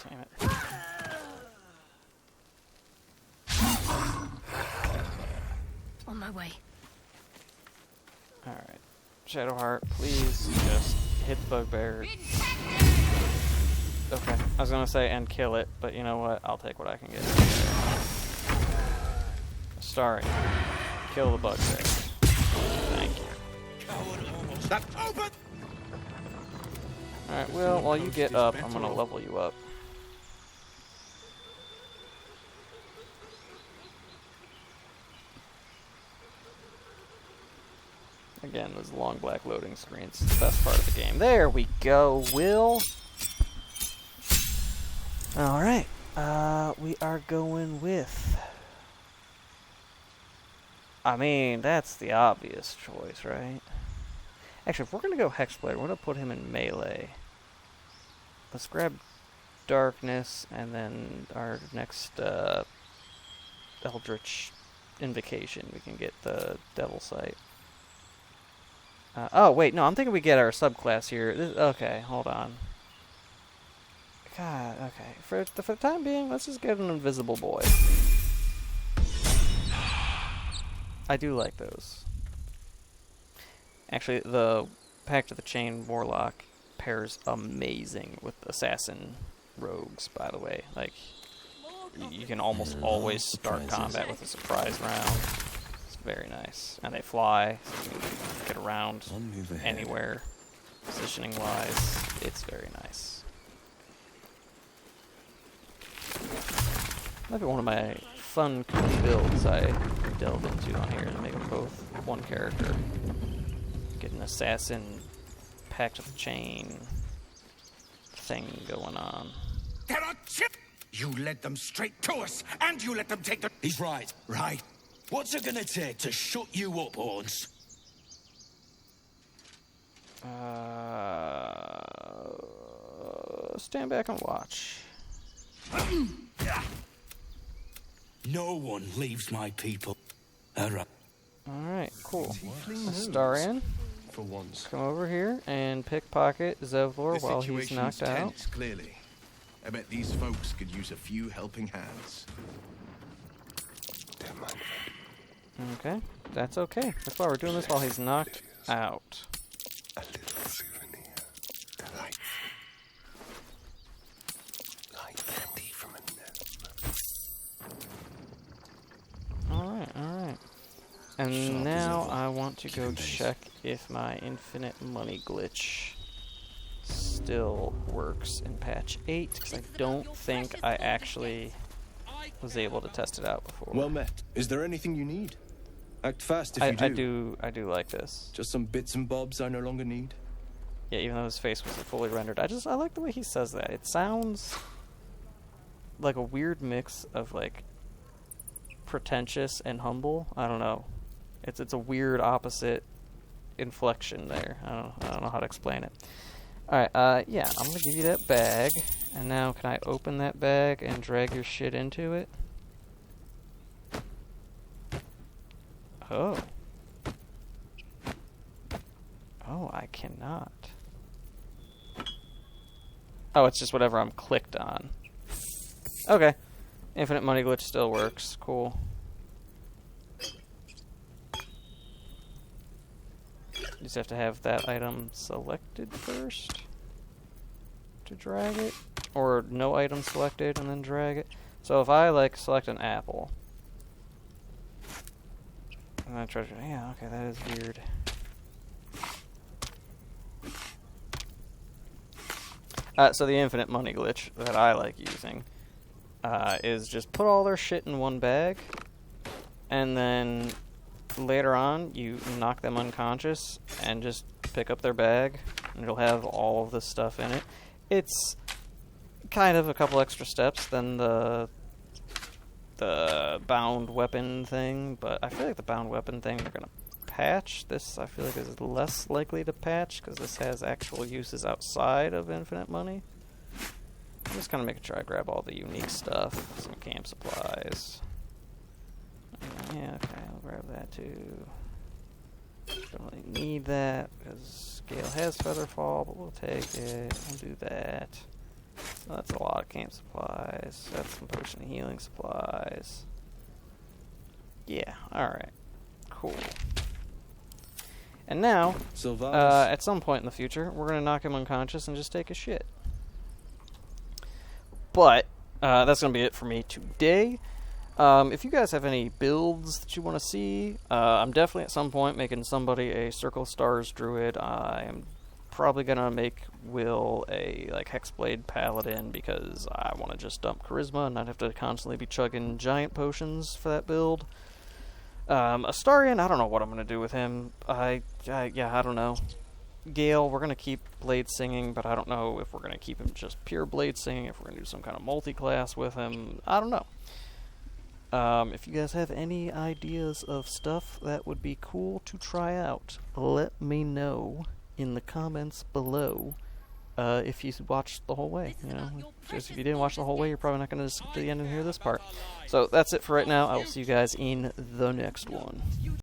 Speaker 1: damn it.
Speaker 4: On my way.
Speaker 1: Alright. Shadowheart, please just hit the bugbear. Okay, I was gonna say and kill it, but you know what? I'll take what I can get. Sorry. Kill the bugbear. Thank you. Alright, well, while you get up, I'm gonna level you up. Again, those long black loading screens. It's the best part of the game. There we go, Will! Alright, we are going with... I mean, that's the obvious choice, right? Actually, if we're going to go Hexblade, we're going to put him in melee. Let's grab Darkness, and then our next Eldritch Invocation, we can get the Devil Sight. Oh, wait, no, I'm thinking we get our subclass here. Okay, hold on. God, okay. For the time being, let's just get an Invisible Boy. I do like those. Actually, the Pact of the Chain Warlock pairs amazing with Assassin Rogues, by the way. Like, you can almost always start combat with a surprise round. It's very nice. And they fly, so you can get around anywhere, positioning-wise. It's very nice. Might be one of my fun builds I delved into on here to make them both one character. Get an assassin Pact of the Chain thing going on.
Speaker 14: You led them straight to us, and you let them take the...
Speaker 7: He's right. Right. What's it gonna take to shut you up, Horns?
Speaker 1: Stand back and watch.
Speaker 7: No one leaves my people. Alright.
Speaker 1: Alright, cool. Astarion,
Speaker 6: for once.
Speaker 1: Come over here and pickpocket Zevlor while he's
Speaker 5: situation's
Speaker 1: knocked out.
Speaker 5: tense, clearly. I bet these folks could use a few helping hands.
Speaker 11: Don't mind.
Speaker 1: Okay, that's okay. That's why we're doing this while he's knocked out.
Speaker 11: A little souvenir. Delightful. Like candy from a gnome.
Speaker 1: Alright. And now I want to go check if my infinite money glitch still works in patch 8, because I don't think I actually was able to test it out before.
Speaker 15: Well met. Is there anything you need? Act fast if you do.
Speaker 1: I do like this.
Speaker 15: Just some bits and bobs I no longer need.
Speaker 1: Yeah, even though his face wasn't fully rendered. I like the way he says that. It sounds like a weird mix of, like, pretentious and humble. I don't know. It's a weird opposite inflection there. I don't know how to explain it. Alright, yeah, I'm gonna give you that bag. And now, can I open that bag and drag your shit into it? Oh. Oh, I cannot. Oh, it's just whatever I'm clicked on. Okay. Infinite money glitch still works. Cool. You just have to have that item selected first to drag it. Or no item selected and then drag it. So if I, like, select an apple. And I try to... Yeah, okay, that is weird. So the infinite money glitch that I like using is just put all their shit in one bag, and then later on you knock them unconscious and just pick up their bag, and it'll have all of this stuff in it. It's kind of a couple extra steps than the bound weapon thing, but I feel like the bound weapon thing they're gonna patch. This I feel like is less likely to patch because this has actual uses outside of infinite money. I'm just gonna make sure I grab all the unique stuff, some camp supplies. Yeah, okay, I'll grab that too. Don't really need that because Gale has Featherfall, but we'll take it. We'll do that. So that's a lot of camp supplies. That's some potion healing supplies. Yeah, alright. Cool. And now, at some point in the future, we're going to knock him unconscious and just take a shit. But, that's going to be it for me today. If you guys have any builds that you want to see, I'm definitely at some point making somebody a Circle of Stars Druid. I am probably going to make Will a Hexblade Paladin because I want to just dump Charisma and not have to constantly be chugging giant potions for that build. Astarion, I don't know what I'm going to do with him. I don't know. Gale, we're going to keep Blade Singing, but I don't know if we're going to keep him just pure Blade Singing, if we're going to do some kind of multi-class with him. I don't know. If you guys have any ideas of stuff that would be cool to try out, let me know in the comments below. If you watched the whole way, you know. Because if you didn't watch the whole way, you're probably not going to skip to the end and hear this part. So that's it for right now. I will see you guys in the next one.